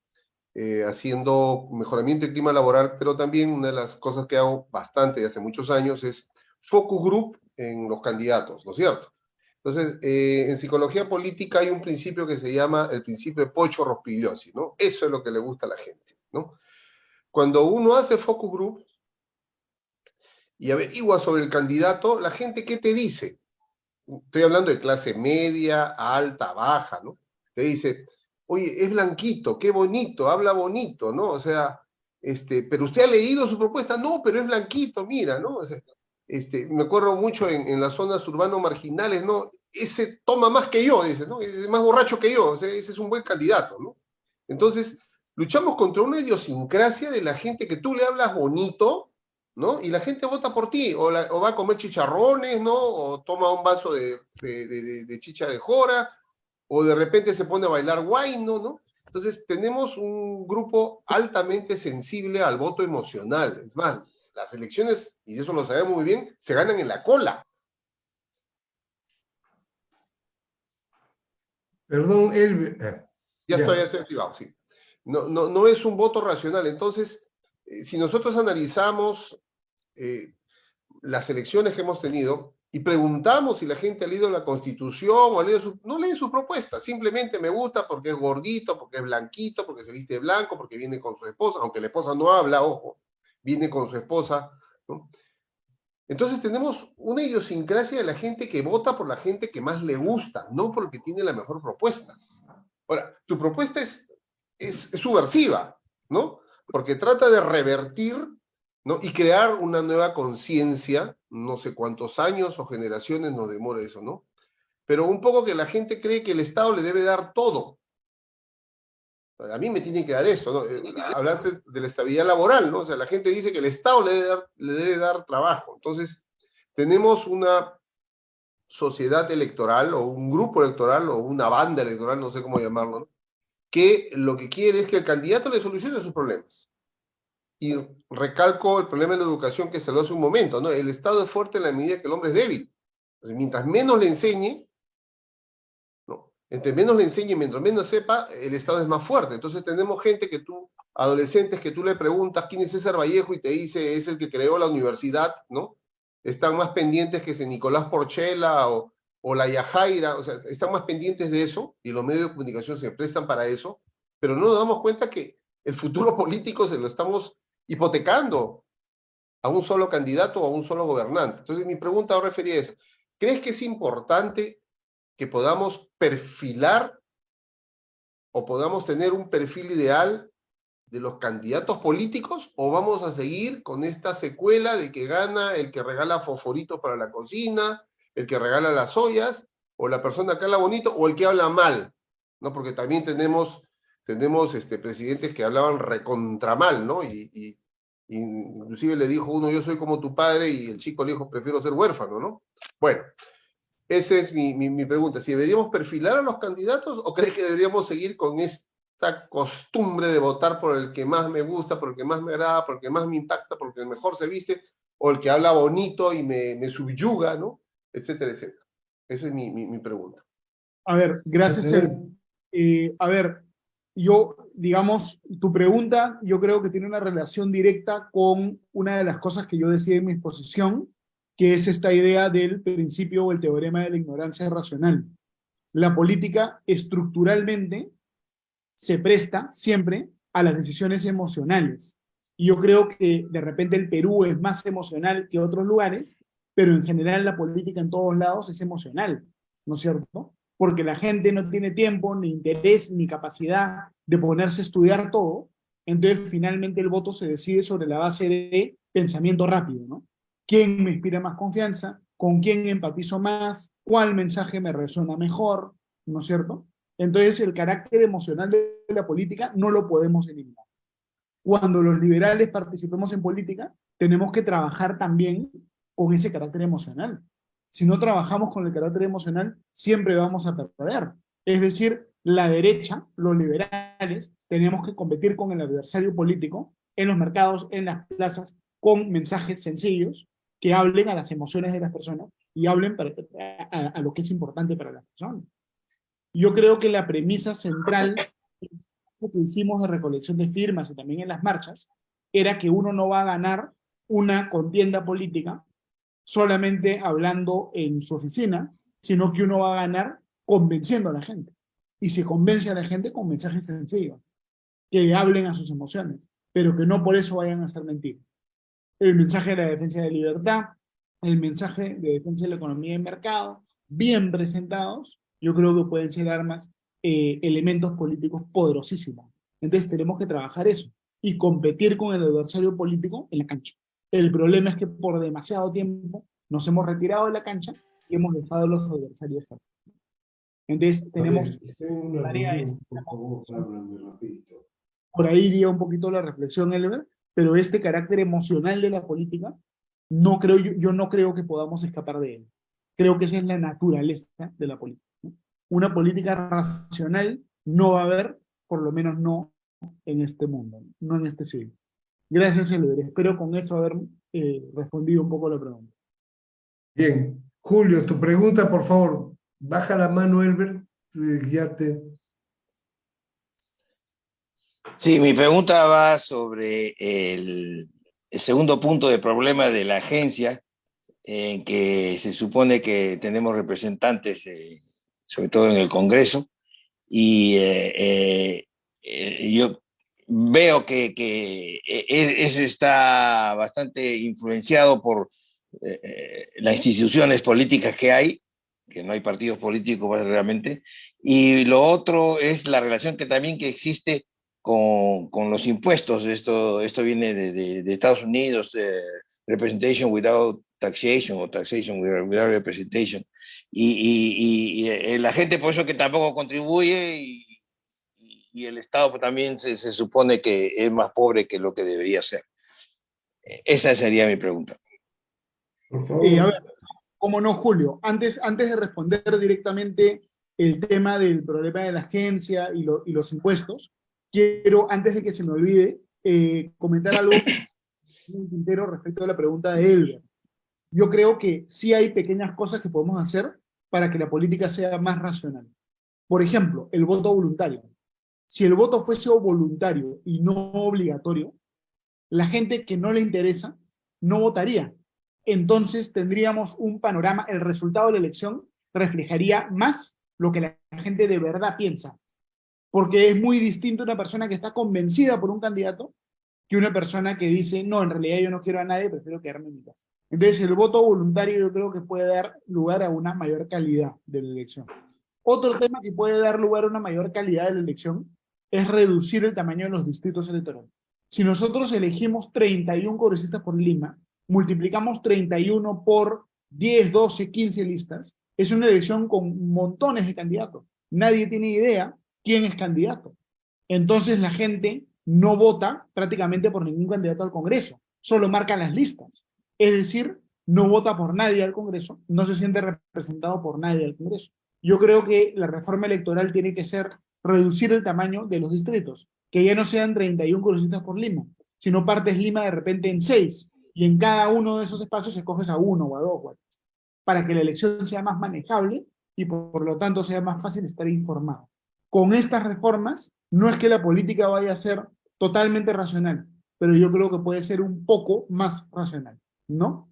haciendo mejoramiento del clima laboral, pero también una de las cosas que hago bastante de hace muchos años es focus group en los candidatos, ¿no es cierto? Entonces, en psicología política hay un principio que se llama el principio de Pocho Rospigliosi, ¿no? Eso es lo que le gusta a la gente, ¿no? Cuando uno hace focus group y averigua sobre el candidato, la gente, ¿qué te dice? Estoy hablando de clase media, alta, baja, ¿no? Te dice, oye, es blanquito, qué bonito, habla bonito, ¿no? O sea, pero usted ha leído su propuesta, no, pero es blanquito, mira, ¿no? O sea, me acuerdo mucho en las zonas urbanas marginales, ¿no? Ese toma más que yo, dice, ¿no? Es más borracho que yo, o sea, ese es un buen candidato, ¿no? Entonces, luchamos contra una idiosincrasia de la gente que tú le hablas bonito, ¿no? Y la gente vota por ti, o va a comer chicharrones, ¿no? O toma un vaso de chicha de jora, o de repente se pone a bailar guayno, ¿no? Entonces, tenemos un grupo altamente sensible al voto emocional. Es más, las elecciones, y eso lo sabemos muy bien, se ganan en la cola. Perdón, Ya estoy activado, sí. No es un voto racional. Entonces, si nosotros analizamos las elecciones que hemos tenido y preguntamos si la gente ha leído la Constitución o ha leído no lee su propuesta, simplemente me gusta porque es gordito, porque es blanquito, porque se viste de blanco, porque viene con su esposa, aunque la esposa no habla, ojo, viene con su esposa, ¿no? Entonces tenemos una idiosincrasia de la gente que vota por la gente que más le gusta, no porque tiene la mejor propuesta. Ahora, tu propuesta es subversiva, ¿no? Porque trata de revertir, ¿no? Y crear una nueva conciencia, no sé cuántos años o generaciones nos demora eso, ¿no? Pero un poco que la gente cree que el Estado le debe dar todo. A mí me tiene que dar esto, ¿no? Hablaste de la estabilidad laboral, ¿no? O sea, la gente dice que el Estado le debe dar trabajo. Entonces, tenemos una sociedad electoral o un grupo electoral o una banda electoral, no sé cómo llamarlo, ¿no? Que lo que quiere es que el candidato le solucione sus problemas. Y recalco el problema de la educación que se lo hace un momento, ¿no? El Estado es fuerte en la medida que el hombre es débil. Entonces, mientras menos le enseñe, ¿no? Entre menos le enseñe, mientras menos sepa, el Estado es más fuerte. Entonces tenemos gente adolescentes que tú le preguntas quién es César Vallejo y te dice es el que creó la universidad, ¿no? Están más pendientes que ese Nicolás Porchela o la Yajaira, o sea, están más pendientes de eso y los medios de comunicación se prestan para eso, pero no nos damos cuenta que el futuro político se lo estamos hipotecando a un solo candidato o a un solo gobernante. Entonces mi pregunta va referida a eso. ¿Crees que es importante que podamos perfilar o podamos tener un perfil ideal de los candidatos políticos o vamos a seguir con esta secuela de que gana el que regala fosforitos para la cocina, el que regala las ollas, o la persona que habla bonito, o el que habla mal, ¿no? Porque también tenemos presidentes que hablaban recontra mal, ¿no? Y inclusive le dijo uno, yo soy como tu padre, y el chico le dijo, prefiero ser huérfano, ¿no? Bueno, esa es mi pregunta. ¿Si deberíamos perfilar a los candidatos o crees que deberíamos seguir con esta costumbre de votar por el que más me gusta, por el que más me agrada, por el que más me impacta, por el que mejor se viste, o el que habla bonito y me subyuga, ¿no? Etcétera, etcétera. Esa es mi pregunta. A ver, gracias. A ver, digamos, tu pregunta yo creo que tiene una relación directa con una de las cosas que yo decía en mi exposición, que es esta idea del principio o el teorema de la ignorancia racional. La política estructuralmente se presta siempre a las decisiones emocionales. Y yo creo que de repente el Perú es más emocional que otros lugares, pero en general la política en todos lados es emocional, ¿no es cierto? Porque la gente no tiene tiempo, ni interés, ni capacidad de ponerse a estudiar todo, entonces finalmente el voto se decide sobre la base de pensamiento rápido, ¿no? ¿Quién me inspira más confianza? ¿Con quién empatizo más? ¿Cuál mensaje me resuena mejor? ¿No es cierto? Entonces el carácter emocional de la política no lo podemos eliminar. Cuando los liberales participemos en política, tenemos que trabajar también con ese carácter emocional. Si no trabajamos con el carácter emocional, siempre vamos a perder. Es decir, la derecha, los liberales, tenemos que competir con el adversario político en los mercados, en las plazas, con mensajes sencillos que hablen a las emociones de las personas y hablen a lo que es importante para las personas. Yo creo que la premisa central que hicimos de recolección de firmas y también en las marchas era que uno no va a ganar una contienda política solamente hablando en su oficina, sino que uno va a ganar convenciendo a la gente. Y se convence a la gente con mensajes sencillos, que hablen a sus emociones, pero que no por eso vayan a hacer mentiras. El mensaje de la defensa de libertad, el mensaje de defensa de la economía de mercado, bien presentados, yo creo que pueden ser armas, elementos políticos poderosísimos. Entonces tenemos que trabajar eso y competir con el adversario político en la cancha. El problema es que por demasiado tiempo nos hemos retirado de la cancha y hemos dejado a los adversarios fuera. Entonces tenemos tareas. Por favor, háblame rapidito. Por ahí iría un poquito la reflexión, Elber, pero este carácter emocional de la política, no creo, yo no creo que podamos escapar de él. Creo que esa es la naturaleza de la política, ¿no? Una política racional no va a haber, por lo menos no en este mundo, no en este siglo. Gracias, Elber. Espero con eso haber respondido un poco la pregunta. Bien, Julio, tu pregunta, por favor. Baja la mano, Elber. Sí, mi pregunta va sobre el segundo punto de problema de la agencia, en que se supone que tenemos representantes, sobre todo en el Congreso, y yo veo que eso está bastante influenciado por las instituciones políticas que no hay partidos políticos realmente, y lo otro es la relación que existe con los impuestos. Esto viene de Estados Unidos, representation without taxation o taxation without representation. Y la gente por eso que tampoco contribuye y el Estado también se supone que es más pobre que lo que debería ser. Esa sería mi pregunta. Por favor. A ver, cómo no, Julio. Antes de responder directamente el tema del problema de la agencia y los impuestos, quiero, antes de que se me olvide, comentar algo respecto a la pregunta de Elber. Yo creo que sí hay pequeñas cosas que podemos hacer para que la política sea más racional. Por ejemplo, el voto voluntario. Si el voto fuese voluntario y no obligatorio, la gente que no le interesa no votaría. Entonces tendríamos un panorama, el resultado de la elección reflejaría más lo que la gente de verdad piensa. Porque es muy distinto una persona que está convencida por un candidato que una persona que dice, no, en realidad yo no quiero a nadie, prefiero quedarme en mi casa. Entonces el voto voluntario yo creo que puede dar lugar a una mayor calidad de la elección. Otro tema que puede dar lugar a una mayor calidad de la elección es reducir el tamaño de los distritos electorales. Si nosotros elegimos 31 congresistas por Lima, multiplicamos 31 por 10, 12, 15 listas, es una elección con montones de candidatos. Nadie tiene idea quién es candidato. Entonces la gente no vota prácticamente por ningún candidato al Congreso, solo marcan las listas. Es decir, no vota por nadie al Congreso, no se siente representado por nadie al Congreso. Yo creo que la reforma electoral tiene que ser reducir el tamaño de los distritos, que ya no sean 31 congresistas por Lima, sino partes Lima de repente en 6, y en cada uno de esos espacios escoges a 1 o a 2, o a 3, para que la elección sea más manejable y por lo tanto sea más fácil estar informado. Con estas reformas, no es que la política vaya a ser totalmente racional, pero yo creo que puede ser un poco más racional, ¿no?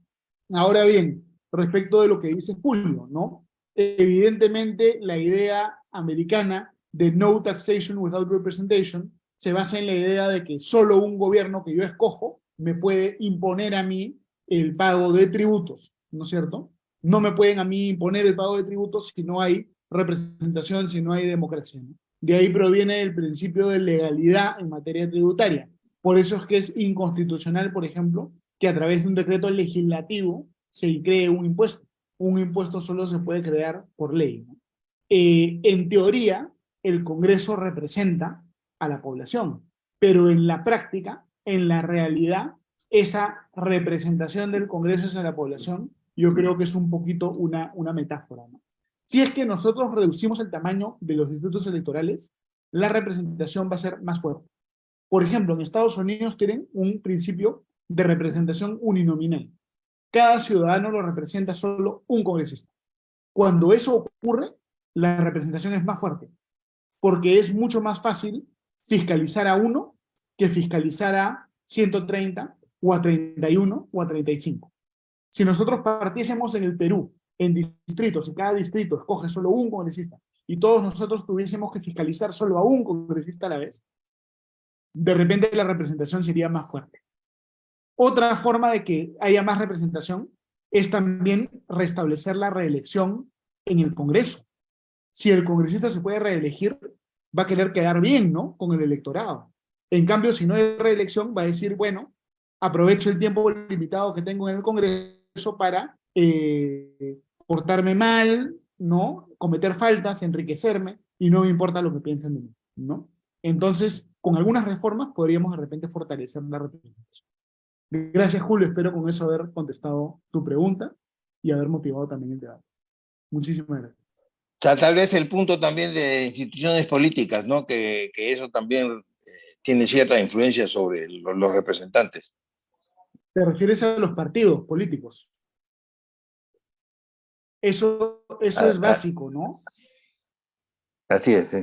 Ahora bien, respecto de lo que dice Julio, ¿no? Evidentemente, la idea americana de no taxation without representation se basa en la idea de que solo un gobierno que yo escojo me puede imponer a mí el pago de tributos, ¿no es cierto? No me pueden a mí imponer el pago de tributos si no hay representación, si no hay democracia, ¿no? De ahí proviene el principio de legalidad en materia tributaria. Por eso es que es inconstitucional, por ejemplo, que a través de un decreto legislativo se cree un impuesto. Un impuesto solo se puede crear por ley, ¿no? En teoría, el Congreso representa a la población, pero en la práctica, en la realidad, esa representación del Congreso hacia la población, yo creo que es un poquito una metáfora, ¿no? Si es que nosotros reducimos el tamaño de los distritos electorales, la representación va a ser más fuerte. Por ejemplo, en Estados Unidos tienen un principio de representación uninominal. Cada ciudadano lo representa solo un congresista. Cuando eso ocurre, la representación es más fuerte, porque es mucho más fácil fiscalizar a uno que fiscalizar a 130 o a 31 o a 35. Si nosotros partiésemos en el Perú en distritos, y cada distrito escoge solo un congresista, y todos nosotros tuviésemos que fiscalizar solo a un congresista a la vez, de repente la representación sería más fuerte. Otra forma de que haya más representación es también restablecer la reelección en el Congreso. Si el congresista se puede reelegir, va a querer quedar bien, ¿no?, con el electorado. En cambio, si no hay reelección, va a decir, bueno, aprovecho el tiempo limitado que tengo en el Congreso para portarme mal, ¿no?, cometer faltas, enriquecerme, y no me importa lo que piensen de mí, ¿no? Entonces, con algunas reformas podríamos de repente fortalecer la representación. Gracias, Julio. Espero con eso haber contestado tu pregunta y haber motivado también el debate. Muchísimas gracias. Tal vez el punto también de instituciones políticas, ¿no? Que eso también tiene cierta influencia sobre los representantes. ¿Te refieres a los partidos políticos? Eso es básico, ¿no? Así es, sí.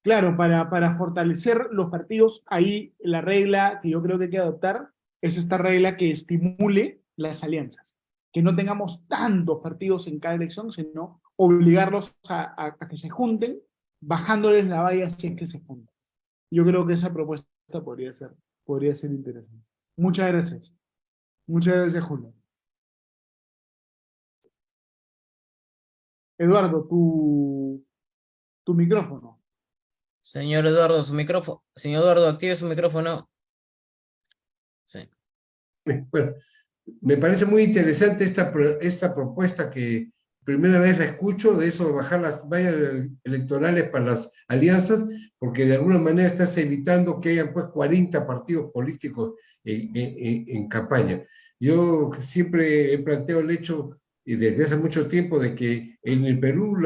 Claro, para fortalecer los partidos, ahí la regla que yo creo que hay que adoptar es esta regla que estimule las alianzas. Que no tengamos tantos partidos en cada elección, sino obligarlos a que se junten, bajándoles la valla si es que se juntan. Yo creo que esa propuesta podría ser interesante. Muchas gracias. Muchas gracias, Julio. Eduardo, tu micrófono. Señor Eduardo, su micrófono. Señor Eduardo, active su micrófono. Sí. Bueno, me parece muy interesante esta propuesta que primera vez la escucho, de eso de bajar las vallas electorales para las alianzas, porque de alguna manera estás evitando que hayan pues 40 partidos políticos en campaña. Yo siempre he planteado el hecho, y desde hace mucho tiempo, de que en el Perú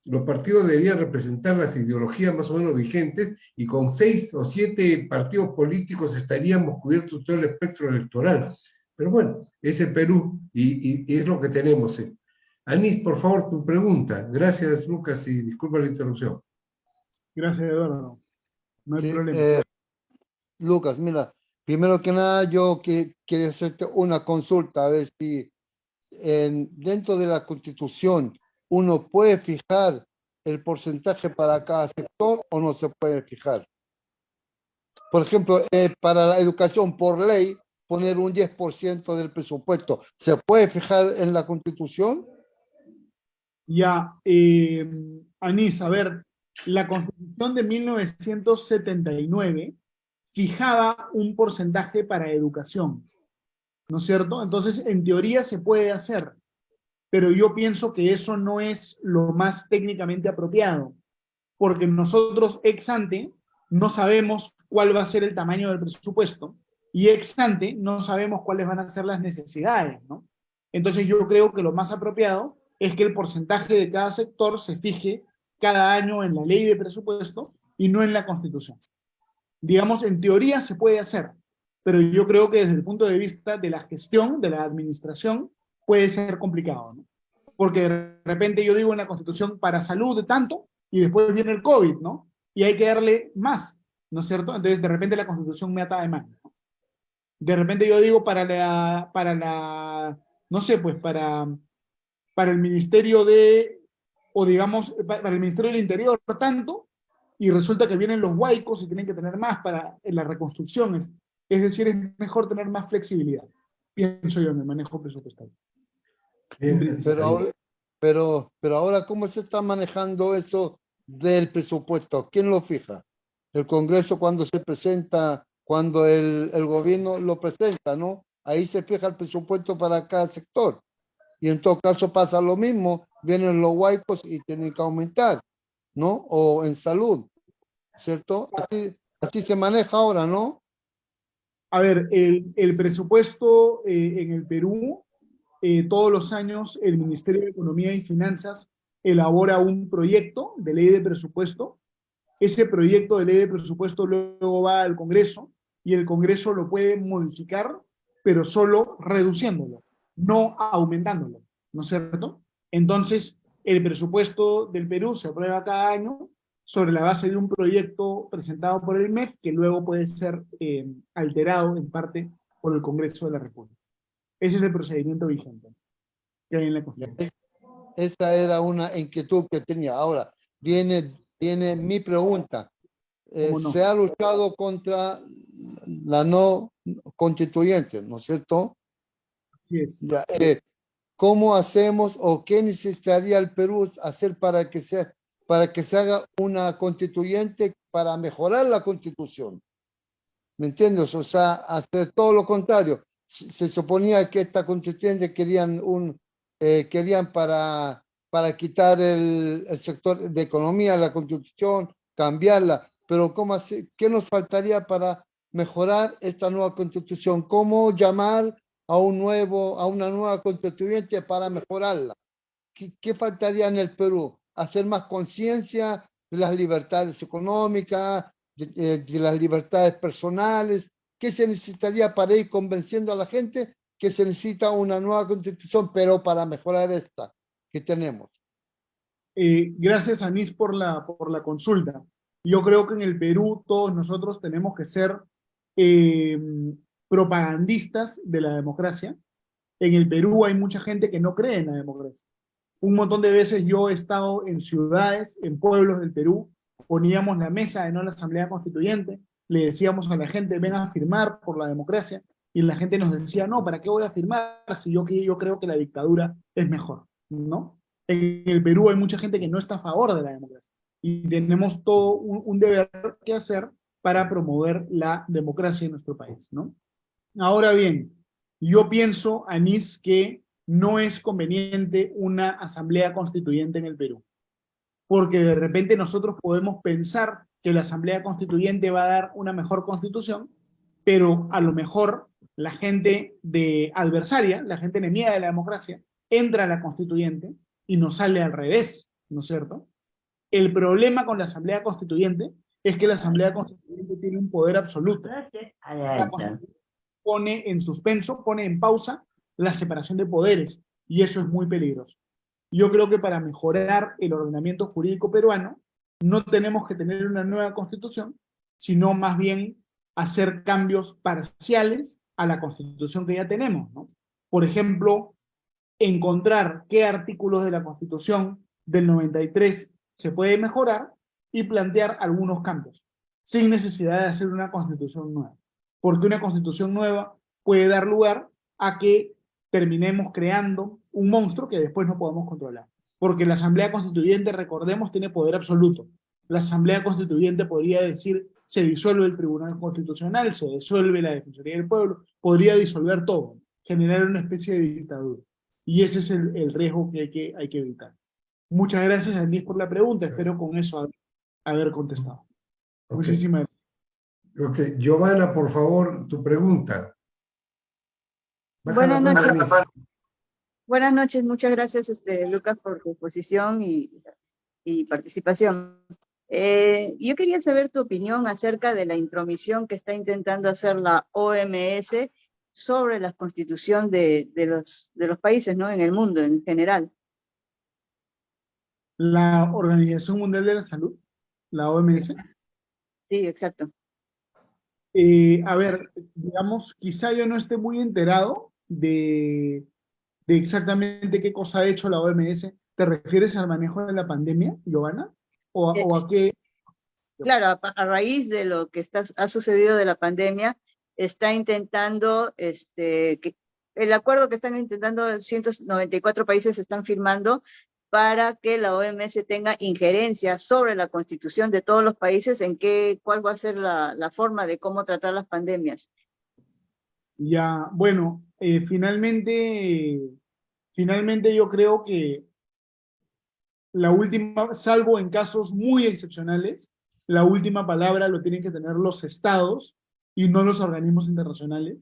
los partidos deberían representar las ideologías más o menos vigentes, y con 6 o 7 partidos políticos estaríamos cubiertos todo el espectro electoral. Pero bueno, es el Perú y es lo que tenemos. Anís, por favor, tu pregunta. Gracias, Lucas, y disculpa la interrupción. Gracias, Eduardo. No hay Sí, problema. Lucas, mira, primero que nada yo quería hacerte una consulta, a ver si dentro de la Constitución uno puede fijar el porcentaje para cada sector o no se puede fijar. Por ejemplo, para la educación, por ley, poner un 10% del presupuesto, ¿se puede fijar en la Constitución? Ya, Anís, a ver, la Constitución de 1979 fijaba un porcentaje para educación, ¿no es cierto? Entonces, en teoría se puede hacer, pero yo pienso que eso no es lo más técnicamente apropiado, porque nosotros ex ante no sabemos cuál va a ser el tamaño del presupuesto y ex ante no sabemos cuáles van a ser las necesidades, ¿no? Entonces yo creo que lo más apropiado es que el porcentaje de cada sector se fije cada año en la ley de presupuesto y no en la Constitución. Digamos, en teoría se puede hacer, pero yo creo que desde el punto de vista de la gestión, de la administración, puede ser complicado, ¿no? Porque de repente yo digo en la Constitución para salud de tanto, y después viene el COVID, ¿no? Y hay que darle más, ¿no es cierto? Entonces de repente la Constitución me ata de mano, ¿no? De repente yo digo no sé, pues para el Ministerio o digamos, para el Ministerio del Interior tanto, y resulta que vienen los huaicos y tienen que tener más para las reconstrucciones. Es decir, es mejor tener más flexibilidad. Pienso yo en el manejo presupuestario. Pero ahora, ¿cómo se está manejando eso del presupuesto? ¿Quién lo fija? El Congreso cuando se presenta, cuando el gobierno lo presenta, ¿no? Ahí se fija el presupuesto para cada sector. Y en todo caso pasa lo mismo, vienen los huaicos y tienen que aumentar, ¿no? O en salud, ¿cierto? Así se maneja ahora, ¿no? A ver, el presupuesto en el Perú, todos los años el Ministerio de Economía y Finanzas elabora un proyecto de ley de presupuesto. Ese proyecto de ley de presupuesto luego va al Congreso y el Congreso lo puede modificar, pero solo reduciéndolo, no aumentándolo, ¿no es cierto? Entonces, el presupuesto del Perú se aprueba cada año sobre la base de un proyecto presentado por el MEF que luego puede ser alterado en parte por el Congreso de la República. Ese es el procedimiento vigente. que hay en la Constitución. Esa era una inquietud que tenía. Ahora, viene mi pregunta. ¿Cómo no? Se ha luchado contra la no constituyente, ¿no es cierto? Así es. Ya, ¿cómo hacemos o qué necesitaría el Perú hacer para que se haga una constituyente para mejorar la Constitución? ¿Me entiendes? O sea, hacer todo lo contrario. Se suponía que esta constituyente querían para quitar el sector de economía, la Constitución, cambiarla. Pero ¿qué nos faltaría para mejorar esta nueva Constitución? ¿Cómo llamar a una nueva constituyente para mejorarla? ¿Qué faltaría en el Perú? Hacer más conciencia de las libertades económicas, de las libertades personales. ¿Qué se necesitaría para ir convenciendo a la gente que se necesita una nueva constitución, pero para mejorar esta que tenemos? Gracias, Anís, por la consulta. Yo creo que en el Perú todos nosotros tenemos que ser propagandistas de la democracia. En el Perú hay mucha gente que no cree en la democracia. Un montón de veces yo he estado en ciudades, en pueblos del Perú, poníamos la mesa en una asamblea constituyente, le decíamos a la gente, ven a firmar por la democracia, y la gente nos decía, no, ¿para qué voy a firmar si yo creo que la dictadura es mejor? ¿No? En el Perú hay mucha gente que no está a favor de la democracia, y tenemos todo un deber que hacer para promover la democracia en nuestro país, ¿no? Ahora bien, yo pienso, Anís, que no es conveniente una asamblea constituyente en el Perú, porque de repente nosotros podemos pensar que la asamblea constituyente va a dar una mejor constitución, pero a lo mejor la gente adversaria, la gente enemiga de la democracia, entra a la constituyente y nos sale al revés, ¿no es cierto? El problema con la asamblea constituyente es que la asamblea constituyente tiene un poder absoluto. La constitución pone en suspenso, pone en pausa la separación de poderes, y eso es muy peligroso. Yo creo que para mejorar el ordenamiento jurídico peruano no tenemos que tener una nueva constitución, sino más bien hacer cambios parciales a la constitución que ya tenemos, ¿no? Por ejemplo, encontrar qué artículos de la constitución del 93 se puede mejorar y plantear algunos cambios, sin necesidad de hacer una constitución nueva. Porque una constitución nueva puede dar lugar a que terminemos creando un monstruo que después no podemos controlar. Porque la Asamblea Constituyente, recordemos, tiene poder absoluto. La Asamblea Constituyente podría decir, se disuelve el Tribunal Constitucional, se disuelve la Defensoría del Pueblo, podría disolver todo, generar una especie de dictadura. Y ese es el riesgo que hay que evitar. Muchas gracias, Anís, por la pregunta. Espero con eso haber contestado. Okay. Muchísimas gracias. Ok, Giovanna, por favor, tu pregunta. Buenas noches. Buenas noches, muchas gracias, Lucas, por tu exposición y participación. Yo quería saber tu opinión acerca de la intromisión que está intentando hacer la OMS sobre la constitución de los países, ¿no? En el mundo en general. La Organización Mundial de la Salud, la OMS. Sí, exacto. A ver, digamos, quizá yo no esté muy enterado de exactamente qué cosa ha hecho la OMS. ¿Te refieres al manejo de la pandemia, Giovanna? ¿O a qué? Claro, a raíz de lo que ha sucedido de la pandemia, está intentando, el acuerdo que están intentando 194 países están firmando para que la OMS tenga injerencia sobre la constitución de todos los países en cuál va a ser la forma de cómo tratar las pandemias. Ya, bueno, finalmente yo creo que la última, salvo en casos muy excepcionales, la última palabra lo tienen que tener los estados y no los organismos internacionales,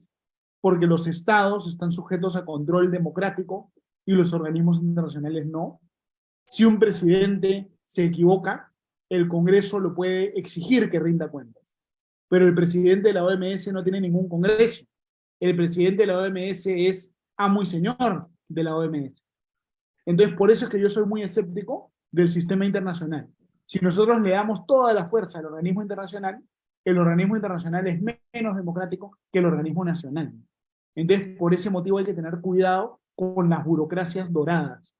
porque los estados están sujetos a control democrático y los organismos internacionales no. Si un presidente se equivoca, el Congreso lo puede exigir que rinda cuentas, pero el presidente de la OMS no tiene ningún Congreso. El presidente de la OMS es amo y señor de la OMS. Entonces, por eso es que yo soy muy escéptico del sistema internacional. Si nosotros le damos toda la fuerza al organismo internacional, el organismo internacional es menos democrático que el organismo nacional. Entonces, por ese motivo hay que tener cuidado con las burocracias doradas.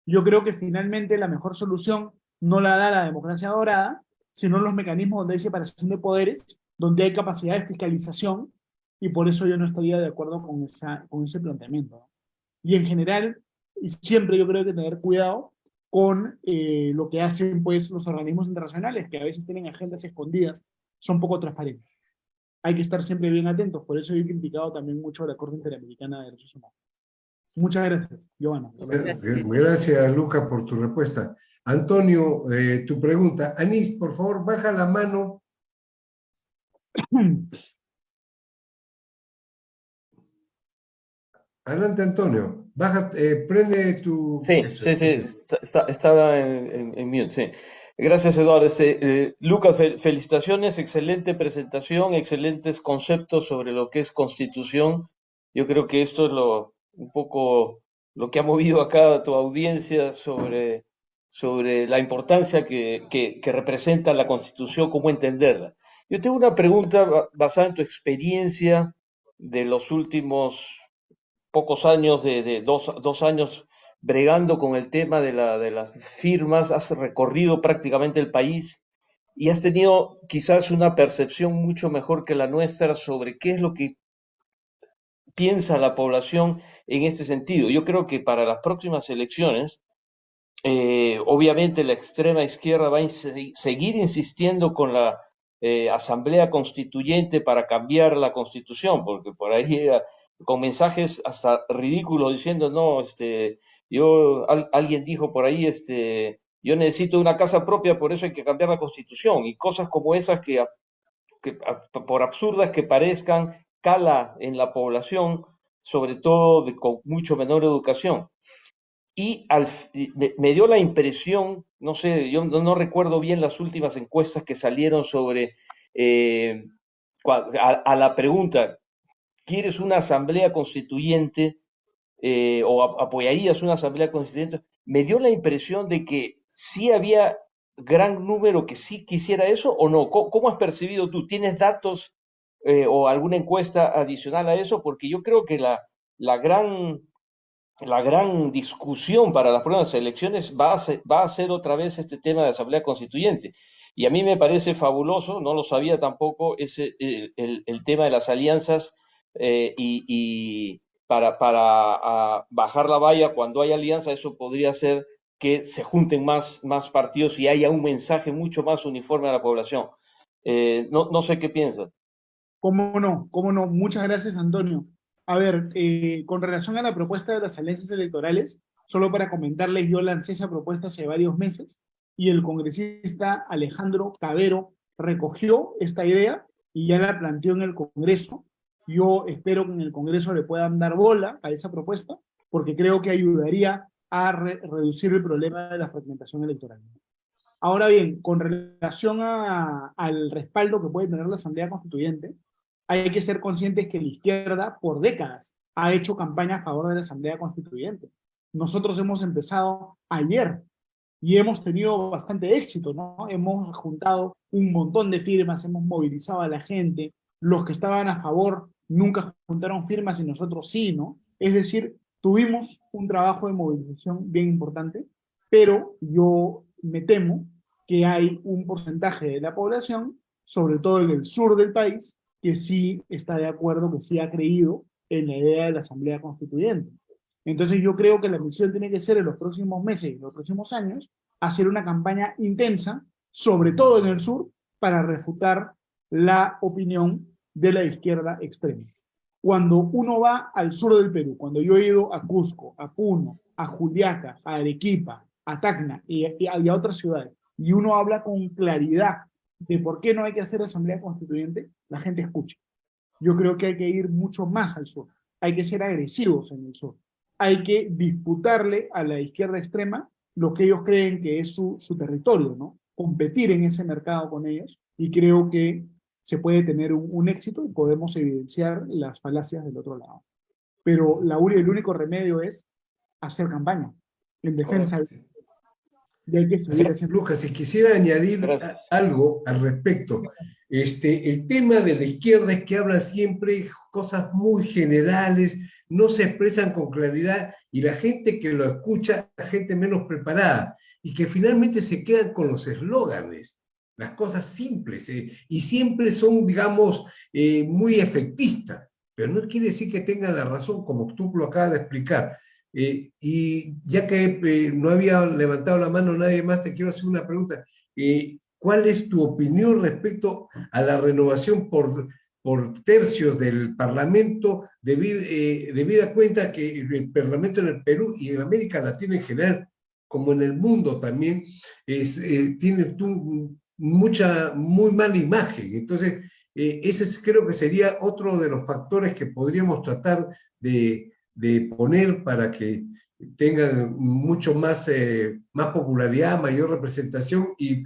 Yo creo que finalmente la mejor solución no la da la democracia dorada, sino los mecanismos donde hay separación de poderes, donde hay capacidad de fiscalización, y por eso yo no estaría de acuerdo con ese planteamiento, ¿no? Y en general, y siempre yo creo que tener cuidado con lo que hacen pues, los organismos internacionales, que a veces tienen agendas escondidas, son poco transparentes. Hay que estar siempre bien atentos, por eso yo he criticado también mucho a la Corte Interamericana de Derechos Humanos. Muchas gracias, Giovanna. Gracias, Luca, por tu respuesta. Antonio, tu pregunta. Anís, por favor, baja la mano. Adelante, Antonio. Baja, prende tu... Sí, eso, sí, sí, eso. estaba en mute, sí. Gracias, Eduardo. Lucas, felicitaciones, excelente presentación, excelentes conceptos sobre lo que es constitución. Yo creo que esto es un poco lo que ha movido acá a tu audiencia sobre la importancia que representa la constitución, cómo entenderla. Yo tengo una pregunta basada en tu experiencia de los últimos pocos años, de dos años bregando con el tema de las firmas, has recorrido prácticamente el país y has tenido quizás una percepción mucho mejor que la nuestra sobre qué es lo que piensa la población en este sentido. Yo creo que para las próximas elecciones, obviamente la extrema izquierda va a seguir insistiendo con la Asamblea Constituyente para cambiar la Constitución, porque por ahí con mensajes hasta ridículos diciendo, no, alguien dijo por ahí, yo necesito una casa propia, por eso hay que cambiar la Constitución, y cosas como esas que por absurdas que parezcan, cala en la población, sobre todo con mucho menor educación. Y me dio la impresión, no sé, yo no recuerdo bien las últimas encuestas que salieron sobre, a la pregunta, ¿quieres una asamblea constituyente o apoyarías una asamblea constituyente? Me dio la impresión de que sí había gran número que sí quisiera eso o no. ¿Cómo has percibido tú? ¿Tienes datos o alguna encuesta adicional a eso? Porque yo creo que la gran discusión para las próximas elecciones va a ser otra vez este tema de Asamblea Constituyente. Y a mí me parece fabuloso, no lo sabía tampoco, el tema de las alianzas y para bajar la valla cuando hay alianza, eso podría ser que se junten más partidos y haya un mensaje mucho más uniforme a la población. No sé qué piensas. ¿Cómo no? ¿Cómo no? Muchas gracias, Antonio. A ver, con relación a la propuesta de las alianzas electorales, solo para comentarles, yo lancé esa propuesta hace varios meses y el congresista Alejandro Cabero recogió esta idea y ya la planteó en el Congreso. Yo espero que en el Congreso le puedan dar bola a esa propuesta porque creo que ayudaría a reducir el problema de la fragmentación electoral. Ahora bien, con relación al respaldo que puede tener la Asamblea Constituyente, hay que ser conscientes que la izquierda por décadas ha hecho campaña a favor de la Asamblea Constituyente. Nosotros hemos empezado ayer y hemos tenido bastante éxito, ¿no? Hemos juntado un montón de firmas, hemos movilizado a la gente, los que estaban a favor nunca juntaron firmas y nosotros sí, ¿no? Es decir, tuvimos un trabajo de movilización bien importante, pero yo me temo que hay un porcentaje de la población, sobre todo en el sur del país, que sí está de acuerdo, que sí ha creído en la idea de la Asamblea Constituyente. Entonces yo creo que la misión tiene que ser en los próximos meses y en los próximos años hacer una campaña intensa, sobre todo en el sur, para refutar la opinión de la izquierda extrema. Cuando uno va al sur del Perú, cuando yo he ido a Cusco, a Puno, a Juliaca, a Arequipa, a Tacna y a otras ciudades, y uno habla con claridad de por qué no hay que hacer asamblea constituyente, la gente escucha. Yo creo que hay que ir mucho más al sur, hay que ser agresivos en el sur, hay que disputarle a la izquierda extrema lo que ellos creen que es su territorio, ¿no? Competir en ese mercado con ellos, y creo que se puede tener un éxito y podemos evidenciar las falacias del otro lado. Pero el único remedio es hacer campaña en defensa de... Y hay que seguir haciendo. Lucas, si quisiera añadir algo al respecto. El tema de la izquierda es que habla siempre cosas muy generales, no se expresan con claridad y la gente que lo escucha es gente menos preparada y que finalmente se quedan con los eslóganes, las cosas simples, y siempre son, digamos, muy efectistas, pero no quiere decir que tengan la razón, como tú lo acabas de explicar. Y ya que no había levantado la mano nadie más, te quiero hacer una pregunta. ¿Cuál es tu opinión respecto a la renovación por tercios del Parlamento, debida cuenta que el Parlamento en el Perú y en América Latina en general, como en el mundo también, tiene muy mala imagen? Entonces, ese creo que sería otro de los factores que podríamos tratar de poner para que tengan mucho más, más popularidad, mayor representación y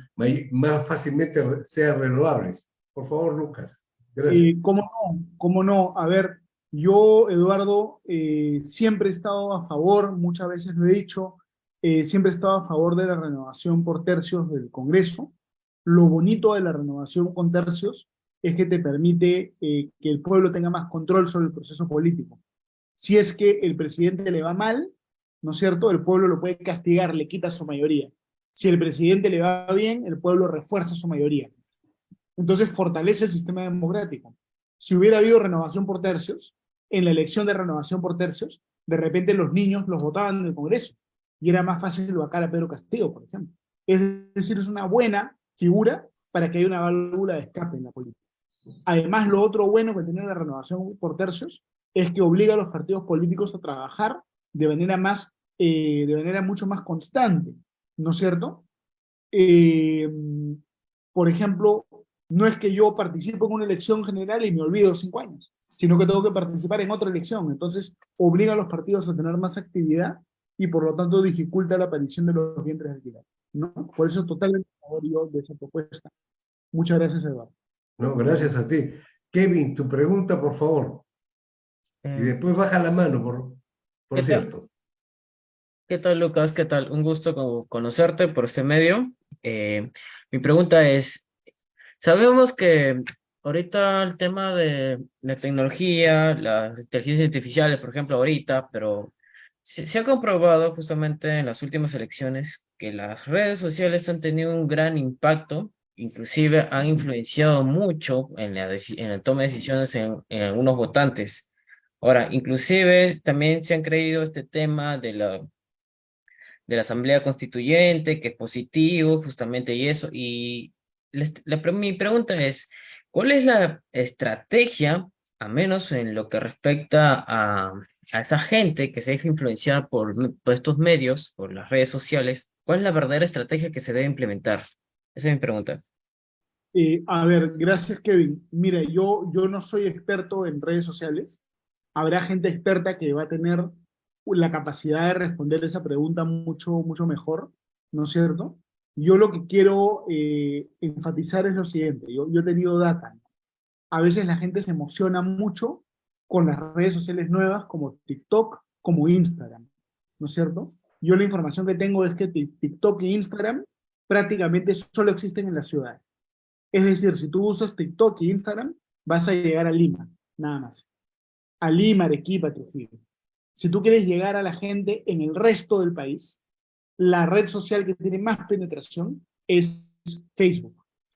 más fácilmente sean renovables. Por favor, Lucas. Gracias. ¿Cómo no? ¿Cómo no? A ver, yo, Eduardo, siempre he estado a favor, muchas veces lo he dicho, siempre he estado a favor de la renovación por tercios del Congreso. Lo bonito de la renovación con tercios es que te permite que el pueblo tenga más control sobre el proceso político. Si es que el presidente le va mal, ¿no es cierto?, el pueblo lo puede castigar, le quita su mayoría. Si el presidente le va bien, el pueblo refuerza su mayoría. Entonces fortalece el sistema democrático. Si hubiera habido renovación por tercios, en la elección de renovación por tercios, de repente los niños los votaban en el Congreso y era más fácil vacar a Pedro Castillo, por ejemplo. Es decir, es una buena figura para que haya una válvula de escape en la política. Además, lo otro bueno que tiene la renovación por tercios es que obliga a los partidos políticos a trabajar de manera mucho más constante, ¿no es cierto? Por ejemplo, no es que yo participo en una elección general y me olvido 5 años, sino que tengo que participar en otra elección. Entonces, obliga a los partidos a tener más actividad y por lo tanto dificulta la aparición de los vientres alquilados, ¿no? Por eso totalmente a favor yo de esa propuesta. Muchas gracias, Eduardo. No, gracias a ti. Kevin, tu pregunta, por favor. Y después baja la mano, por cierto. ¿Qué tal, Lucas? ¿Qué tal? Un gusto conocerte por este medio. Mi pregunta es, sabemos que ahorita el tema de la tecnología, las inteligencias artificiales, por ejemplo, ahorita, pero se ha comprobado justamente en las últimas elecciones que las redes sociales han tenido un gran impacto, inclusive han influenciado mucho en la toma de decisiones en algunos votantes. Ahora, inclusive también se han creído este tema de la Asamblea Constituyente, que es positivo, justamente, y eso. Y mi pregunta es, ¿cuál es la estrategia, a menos en lo que respecta a esa gente que se deja influenciar por estos medios, por las redes sociales? ¿Cuál es la verdadera estrategia que se debe implementar? Esa es mi pregunta. A ver, gracias, Kevin. Mira, yo no soy experto en redes sociales. Habrá gente experta que va a tener la capacidad de responder esa pregunta mucho, mucho mejor, ¿no es cierto? Yo lo que quiero enfatizar es lo siguiente. Yo he tenido data. A veces la gente se emociona mucho con las redes sociales nuevas como TikTok, como Instagram, ¿no es cierto? Yo la información que tengo es que TikTok e Instagram prácticamente solo existen en la ciudad. Es decir, si tú usas TikTok e Instagram, vas a llegar a Lima, nada más. A Lima, Arequipa, Trujillo. Si tú quieres llegar a la gente en el resto del país, la red social que tiene más penetración es Facebook.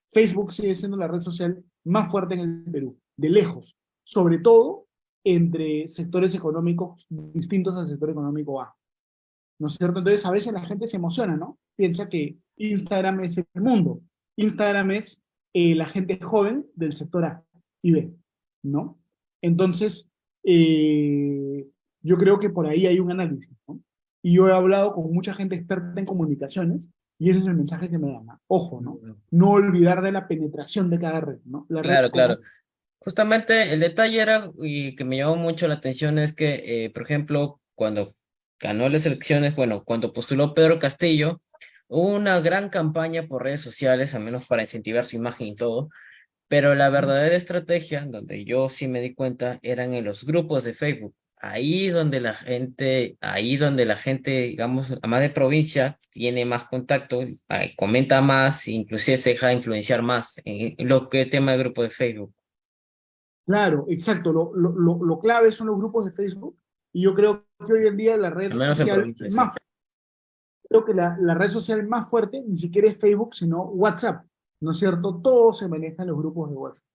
Facebook sigue siendo la red social más fuerte en el Perú, de lejos, sobre todo entre sectores económicos distintos al sector económico A. ¿No es cierto? Entonces a veces la gente se emociona, ¿no? Piensa que Instagram es el mundo. Instagram es la gente joven del sector A y B, ¿no? Entonces, yo creo que por ahí hay un análisis, ¿no? Y yo he hablado con mucha gente experta en comunicaciones y ese es el mensaje que me dan. Ojo, ¿no? No olvidar de la penetración de cada red, ¿no? La Claro, red claro. Justamente el detalle era, y que me llamó mucho la atención, es que, por ejemplo, cuando ganó las elecciones, bueno, cuando postuló Pedro Castillo, hubo una gran campaña por redes sociales, al menos para incentivar su imagen y todo, pero la verdadera estrategia, donde yo sí me di cuenta, eran en los grupos de Facebook. Ahí donde la gente, digamos, más de provincia, tiene más contacto, comenta más, inclusive se deja influenciar más en lo que tema de grupo de Facebook. Claro, exacto. Lo clave son los grupos de Facebook Y yo creo que hoy en día la red Al menos en social provincias, sí. más creo que la red social más fuerte ni siquiera es Facebook, sino WhatsApp, ¿no es cierto? Todo se maneja en los grupos de WhatsApp.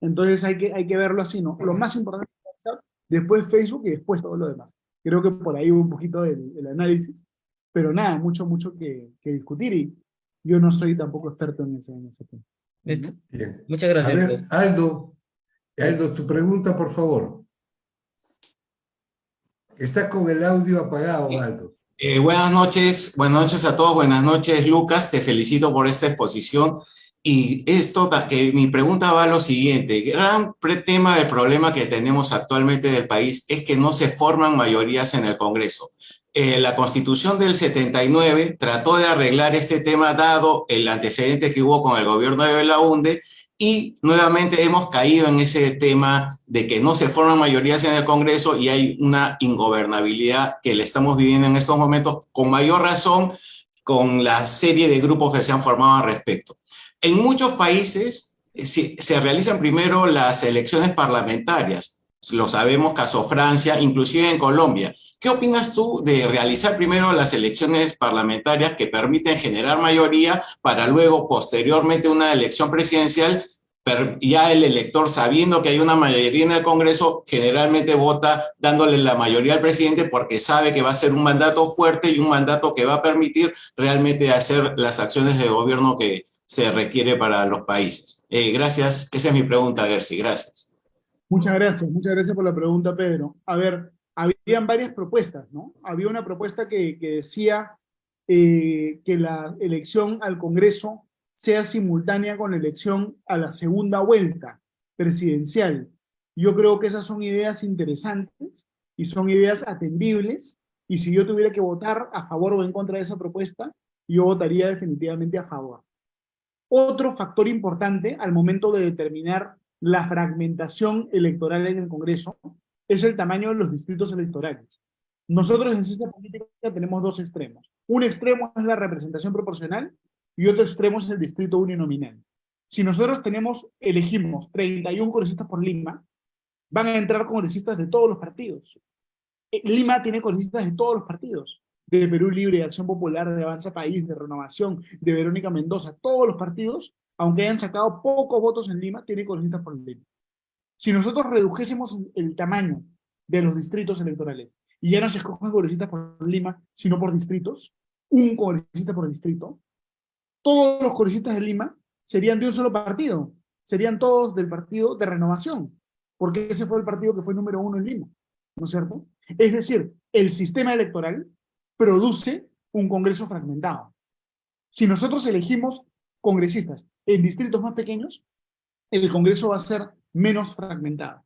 Entonces hay que verlo así, ¿no? Lo más importante es WhatsApp, después Facebook y después todo lo demás. Creo que por ahí hubo un poquito del análisis, pero nada, mucho que discutir y yo no soy tampoco experto en ese tema. Listo. ¿No? Bien. Muchas A gracias. ver, Aldo, tu pregunta, por favor. Está con el audio apagado, Aldo. Buenas noches a todos, buenas noches Lucas, te felicito por esta exposición y mi pregunta va a lo siguiente, el gran tema del problema que tenemos actualmente del país es que no se forman mayorías en el Congreso. La Constitución del 79 trató de arreglar este tema dado el antecedente que hubo con el gobierno de Belaúnde y nuevamente hemos caído en ese tema de que no se forman mayorías en el Congreso y hay una ingobernabilidad que le estamos viviendo en estos momentos, con mayor razón con la serie de grupos que se han formado al respecto. En muchos países se realizan primero las elecciones parlamentarias, lo sabemos, caso Francia, inclusive en Colombia. ¿Qué opinas tú de realizar primero las elecciones parlamentarias que permiten generar mayoría para luego, posteriormente, una elección presidencial? Ya el elector, sabiendo que hay una mayoría en el Congreso, generalmente vota dándole la mayoría al presidente porque sabe que va a ser un mandato fuerte y un mandato que va a permitir realmente hacer las acciones de gobierno que se requiere para los países. Gracias, esa es mi pregunta, Gersi, gracias. Muchas gracias por la pregunta, Pedro. A ver, habían varias propuestas, ¿no? Había una propuesta que decía que la elección al Congreso sea simultánea con la elección a la segunda vuelta presidencial. Yo creo que esas son ideas interesantes y son ideas atendibles, y si yo tuviera que votar a favor o en contra de esa propuesta, yo votaría definitivamente a favor. Otro factor importante al momento de determinar la fragmentación electoral en el Congreso es el tamaño de los distritos electorales. Nosotros en ciencia política tenemos dos extremos. Un extremo es la representación proporcional y otro extremo es el distrito uninominal. Si nosotros elegimos 31 congresistas por Lima, van a entrar congresistas de todos los partidos. Lima tiene congresistas de todos los partidos, de Perú Libre, de Acción Popular, de Avanza País, de Renovación, de Verónica Mendoza, todos los partidos, aunque hayan sacado pocos votos en Lima, tienen congresistas por Lima. Si nosotros redujésemos el tamaño de los distritos electorales y ya no se escogen congresistas por Lima, sino por distritos, un congresista por distrito, todos los congresistas de Lima serían de un solo partido, serían todos del partido de Renovación, porque ese fue el partido que fue número 1 en Lima, ¿no es cierto? Es decir, el sistema electoral produce un Congreso fragmentado. Si nosotros elegimos congresistas en distritos más pequeños, el Congreso va a ser menos fragmentado.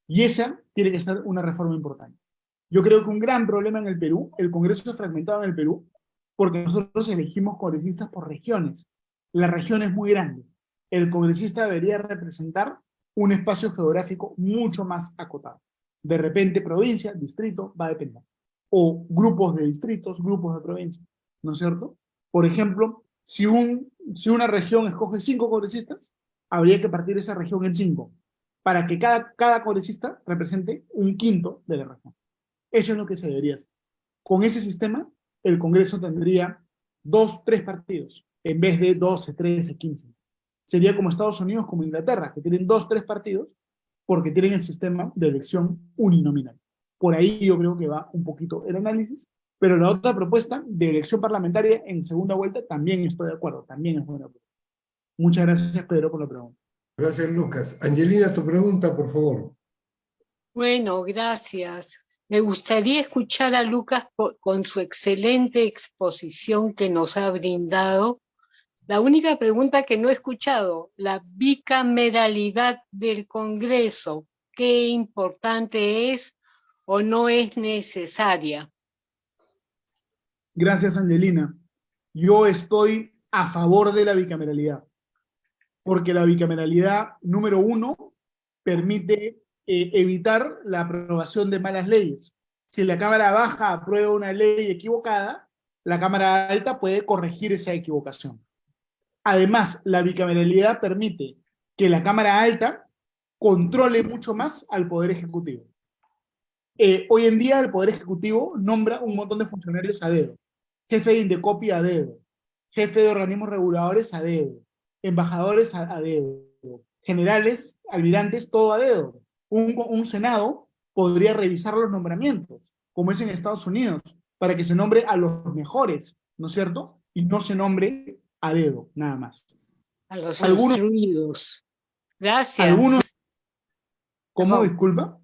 Y esa tiene que ser una reforma importante. Yo creo que un gran problema en el Perú, el Congreso es fragmentado en el Perú, porque nosotros elegimos congresistas por regiones. La región es muy grande. El congresista debería representar un espacio geográfico mucho más acotado. De repente, provincia, distrito, va a depender. O grupos de distritos, grupos de provincias, ¿no es cierto? Por ejemplo, si una región escoge 5 congresistas, habría que partir esa región en 5, para que cada congresista represente un quinto de la región. Eso es lo que se debería hacer. Con ese sistema, el Congreso tendría 2, 3 partidos, en vez de 12, 13, 15. Sería como Estados Unidos, como Inglaterra, que tienen 2, 3 partidos, porque tienen el sistema de elección uninominal. Por ahí yo creo que va un poquito el análisis, pero la otra propuesta de elección parlamentaria en segunda vuelta también estoy de acuerdo, también es buena propuesta. Muchas gracias, Pedro, por la pregunta. Gracias, Lucas. Angelina, tu pregunta, por favor. Bueno, gracias. Me gustaría escuchar a Lucas con su excelente exposición que nos ha brindado. La única pregunta que no he escuchado, la bicameralidad del Congreso, ¿qué importante es o no es necesaria? Gracias, Angelina. Yo estoy a favor de la bicameralidad, porque la bicameralidad, número 1, permite evitar la aprobación de malas leyes. Si la Cámara Baja aprueba una ley equivocada, la Cámara Alta puede corregir esa equivocación. Además, la bicameralidad permite que la Cámara Alta controle mucho más al Poder Ejecutivo. Hoy en día el Poder Ejecutivo nombra un montón de funcionarios a dedo. Jefe de Indecopi a dedo. Jefe de organismos reguladores a dedo. Embajadores a dedo. Generales, almirantes, todo a dedo. Un Senado podría revisar los nombramientos, como es en Estados Unidos, para que se nombre a los mejores, ¿no es cierto? Y no se nombre a dedo, nada más. A los Algunos, instruidos. Gracias. algunos, ¿cómo? Perdón. Disculpa.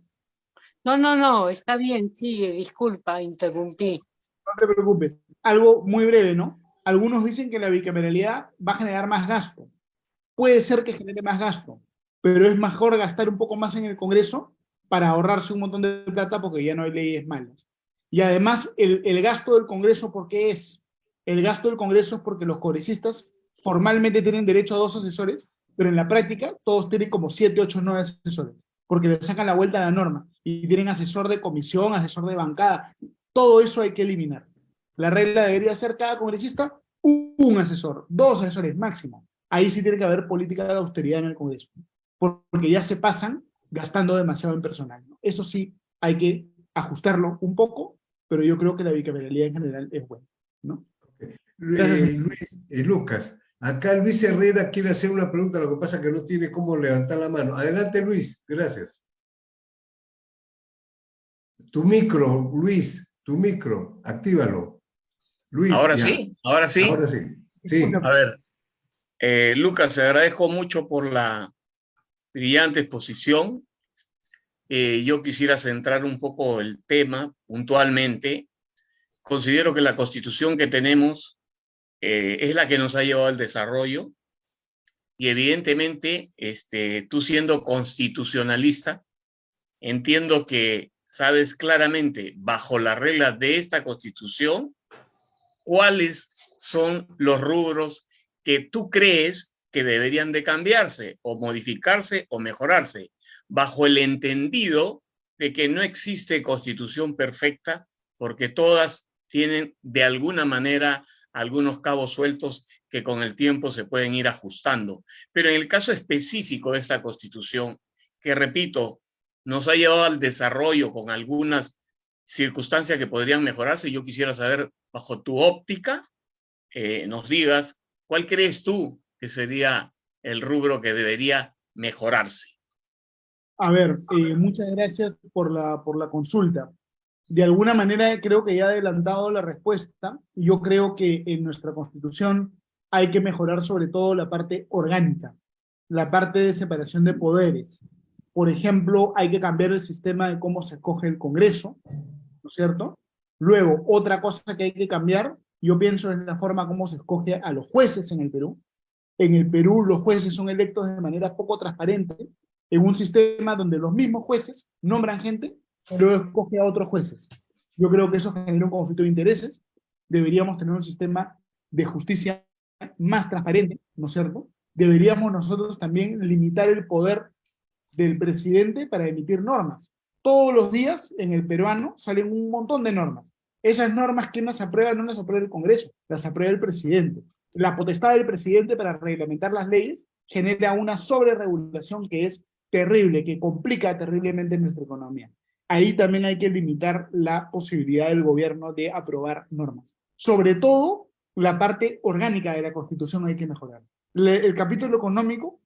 No, está bien, sigue, disculpa, interrumpí. No te preocupes. Algo muy breve, ¿no? Algunos dicen que la bicameralidad va a generar más gasto. Puede ser que genere más gasto, pero es mejor gastar un poco más en el Congreso para ahorrarse un montón de plata porque ya no hay leyes malas. Y además, el gasto del Congreso, ¿por qué es? El gasto del Congreso es porque los congresistas formalmente tienen derecho a 2 asesores, pero en la práctica todos tienen como 7, 8, 9 asesores, porque le sacan la vuelta a la norma y tienen asesor de comisión, asesor de bancada. Todo eso hay que eliminar. La regla debería ser cada congresista un asesor, 2 asesores máximo. Ahí sí tiene que haber política de austeridad en el Congreso, porque ya se pasan gastando demasiado en personal, ¿no? Eso sí, hay que ajustarlo un poco, pero yo creo que la bicameralidad en general es buena, ¿no? Lucas, acá Luis Herrera quiere hacer una pregunta, lo que pasa es que no tiene cómo levantar la mano. Adelante, Luis, gracias. Tu micro, Luis, tu micro, actívalo. Luis, Ahora ya. sí, ahora sí. Ahora sí. Sí. A ver, Lucas, te agradezco mucho por la brillante exposición. Yo quisiera centrar un poco el tema puntualmente. Considero que la Constitución que tenemos es la que nos ha llevado al desarrollo y evidentemente, tú siendo constitucionalista, entiendo que sabes claramente, bajo las reglas de esta Constitución, cuáles son los rubros que tú crees que deberían de cambiarse o modificarse o mejorarse, bajo el entendido de que no existe constitución perfecta porque todas tienen de alguna manera algunos cabos sueltos que con el tiempo se pueden ir ajustando. Pero en el caso específico de esta constitución, que repito, nos ha llevado al desarrollo con algunas circunstancias que podrían mejorarse, yo quisiera saber, bajo tu óptica, nos digas, ¿cuál crees tú que sería el rubro que debería mejorarse? A ver, muchas gracias por la consulta. De alguna manera creo que ya he adelantado la respuesta. Yo creo que en nuestra Constitución hay que mejorar sobre todo la parte orgánica, la parte de separación de poderes. Por ejemplo, hay que cambiar el sistema de cómo se escoge el Congreso, ¿no es cierto? Luego, otra cosa que hay que cambiar, yo pienso en la forma como se escoge a los jueces en el Perú. En el Perú los jueces son electos de manera poco transparente, en un sistema donde los mismos jueces nombran gente y luego escoge a otros jueces. Yo creo que eso genera un conflicto de intereses. Deberíamos tener un sistema de justicia más transparente, ¿no es cierto? Deberíamos nosotros también limitar el poder del presidente para emitir normas. Todos los días en el peruano salen un montón de normas. Esas normas, ¿quién las aprueba? No las aprueba el Congreso, las aprueba el presidente. La potestad del presidente para reglamentar las leyes genera una sobreregulación que es terrible, que complica terriblemente nuestra economía. Ahí también hay que limitar la posibilidad del gobierno de aprobar normas. Sobre todo, la parte orgánica de la Constitución hay que mejorar. El capítulo económico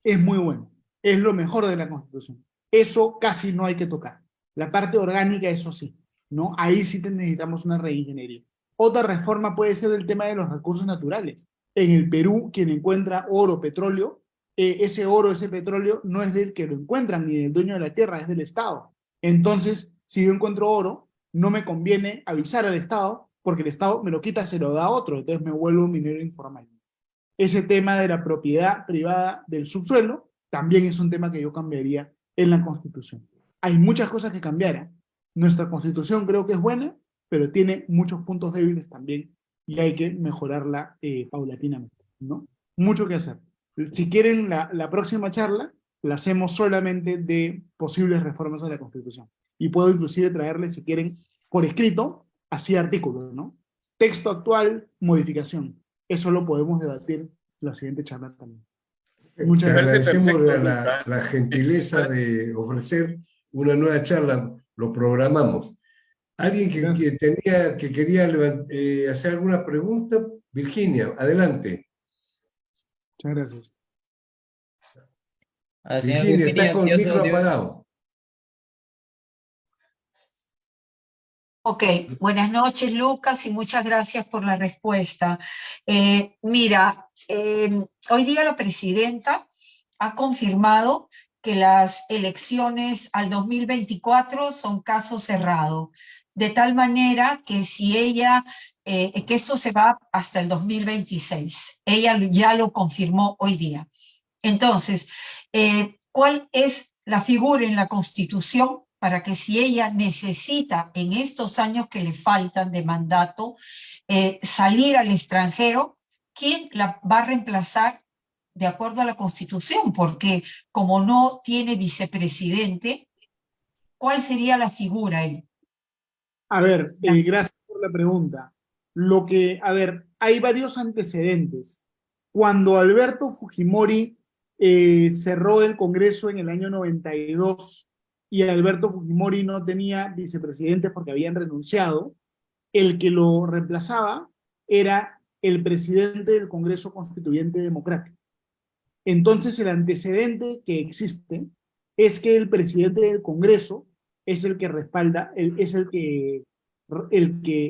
es muy bueno, es lo mejor de la Constitución. Eso casi no hay que tocar. La parte orgánica, eso sí, ¿no? Ahí sí necesitamos una reingeniería. Otra reforma puede ser el tema de los recursos naturales. En el Perú, quien encuentra oro, petróleo, ese oro, ese petróleo no es del que lo encuentran ni del dueño de la tierra, es del Estado. Entonces, si yo encuentro oro, no me conviene avisar al Estado porque el Estado me lo quita, se lo da a otro, entonces me vuelvo un minero informal. Ese tema de la propiedad privada del subsuelo también es un tema que yo cambiaría en la Constitución. Hay muchas cosas que cambiar. Nuestra Constitución creo que es buena, pero tiene muchos puntos débiles también y hay que mejorarla paulatinamente, ¿no? Mucho que hacer. Si quieren la próxima charla, la hacemos solamente de posibles reformas a la Constitución. Y puedo inclusive traerles, si quieren, por escrito, así artículos, ¿no? Texto actual, modificación. Eso lo podemos debatir la siguiente charla también. Muchas agradecemos la gentileza de ofrecer una nueva charla. lo programamos. ¿Alguien que quería hacer alguna pregunta? Virginia, adelante. Muchas gracias. Virginia, está con el micro apagado. Ok, buenas noches, Lucas, y muchas gracias por la respuesta. Mira, hoy día la presidenta ha confirmado que las elecciones al 2024 son caso cerrado, de tal manera que si ella, que esto se va hasta el 2026. Ella ya lo confirmó hoy día. Entonces, ¿cuál es la figura en la Constitución para que si ella necesita en estos años que le faltan de mandato salir al extranjero, quién la va a reemplazar de acuerdo a la Constitución? Porque como no tiene vicepresidente, ¿cuál sería la figura ahí? A ver, gracias por la pregunta. Hay varios antecedentes. Cuando Alberto Fujimori cerró el Congreso en el año 92 y Alberto Fujimori no tenía vicepresidentes porque habían renunciado, el que lo reemplazaba era el presidente del Congreso Constituyente Democrático. Entonces el antecedente que existe es que el presidente del Congreso es el que respalda, es el que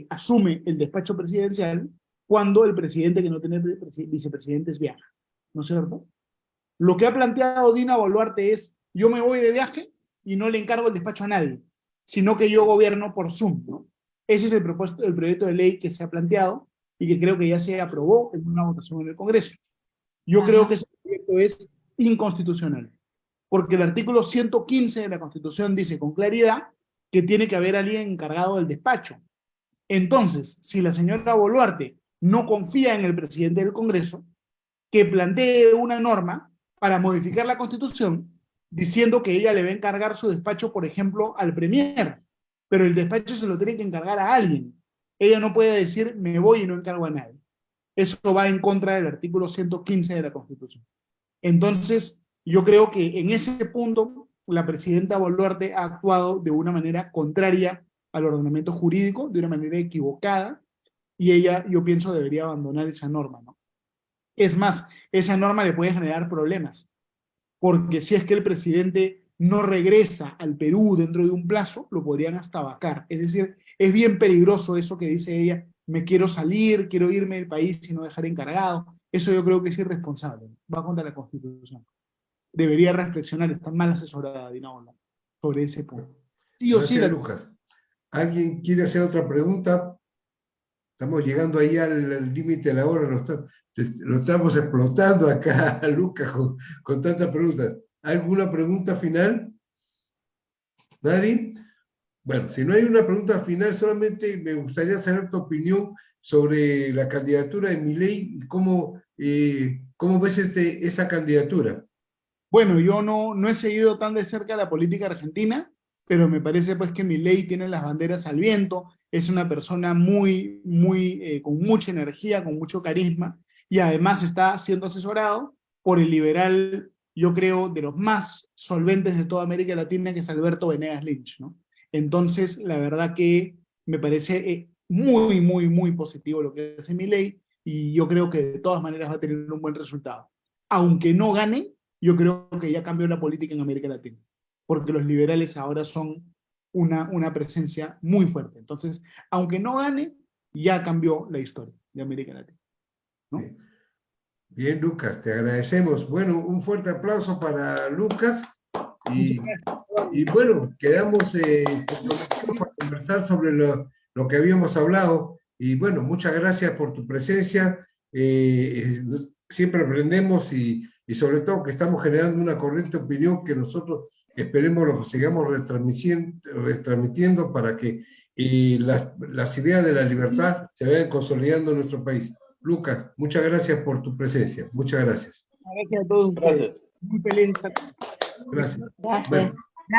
asume el despacho presidencial cuando el presidente que no tiene vicepresidentes viaja, ¿no es cierto? Lo que ha planteado Dina Boluarte es, yo me voy de viaje y no le encargo el despacho a nadie, sino que yo gobierno por Zoom, ¿no? Ese es el proyecto de ley que se ha planteado y que creo que ya se aprobó en una votación en el Congreso. Yo creo que ese proyecto es inconstitucional, porque el artículo 115 de la Constitución dice con claridad que tiene que haber alguien encargado del despacho. Entonces, si la señora Boluarte no confía en el presidente del Congreso, que plantee una norma para modificar la Constitución diciendo que ella le va a encargar su despacho, por ejemplo, al premier, pero el despacho se lo tiene que encargar a alguien. Ella no puede decir, me voy y no encargo a nadie. Eso va en contra del artículo 115 de la Constitución. Entonces, yo creo que en ese punto la presidenta Boluarte ha actuado de una manera contraria al ordenamiento jurídico, de una manera equivocada, y ella, yo pienso, debería abandonar esa norma, ¿no? Es más, esa norma le puede generar problemas, porque si es que el presidente no regresa al Perú dentro de un plazo, lo podrían hasta vacar. Es decir, es bien peligroso eso que dice ella, me quiero salir, quiero irme del país y no dejar encargado. Eso yo creo que es irresponsable, va contra la Constitución. Debería reflexionar, está mal asesorada Dina Boluarte sobre ese punto. Sí o sí, Lucas. ¿Alguien quiere hacer otra pregunta? Estamos llegando ahí al límite de la hora, lo estamos explotando acá, Lucas, con tantas preguntas. ¿Alguna pregunta final? ¿Nadie? Bueno, si no hay una pregunta final, solamente me gustaría saber tu opinión sobre la candidatura de Milei y cómo ves esa candidatura. Bueno, yo no he seguido tan de cerca la política argentina, pero me parece pues que Milei tiene las banderas al viento, es una persona con mucha energía, con mucho carisma, y además está siendo asesorado por el liberal, yo creo, de los más solventes de toda América Latina, que es Alberto Venegas Lynch, ¿no? Entonces, la verdad que me parece muy positivo lo que hace Milei, y yo creo que de todas maneras va a tener un buen resultado. Aunque no gane, yo creo que ya cambió la política en América Latina, porque los liberales ahora son una presencia muy fuerte. Entonces, aunque no gane, ya cambió la historia de América Latina, ¿no? Bien, Lucas, te agradecemos. Bueno, un fuerte aplauso para Lucas. Y bueno, quedamos comprometidos para conversar sobre lo que habíamos hablado. Y bueno, muchas gracias por tu presencia. Siempre aprendemos y sobre todo que estamos generando una corriente opinión que nosotros esperemos lo sigamos retransmitiendo para que las ideas de la libertad se vayan consolidando en nuestro país. Lucas, muchas gracias por tu presencia. Muchas gracias. Gracias a todos ustedes. Muy feliz de estar. Gracias. Gracias. Bueno.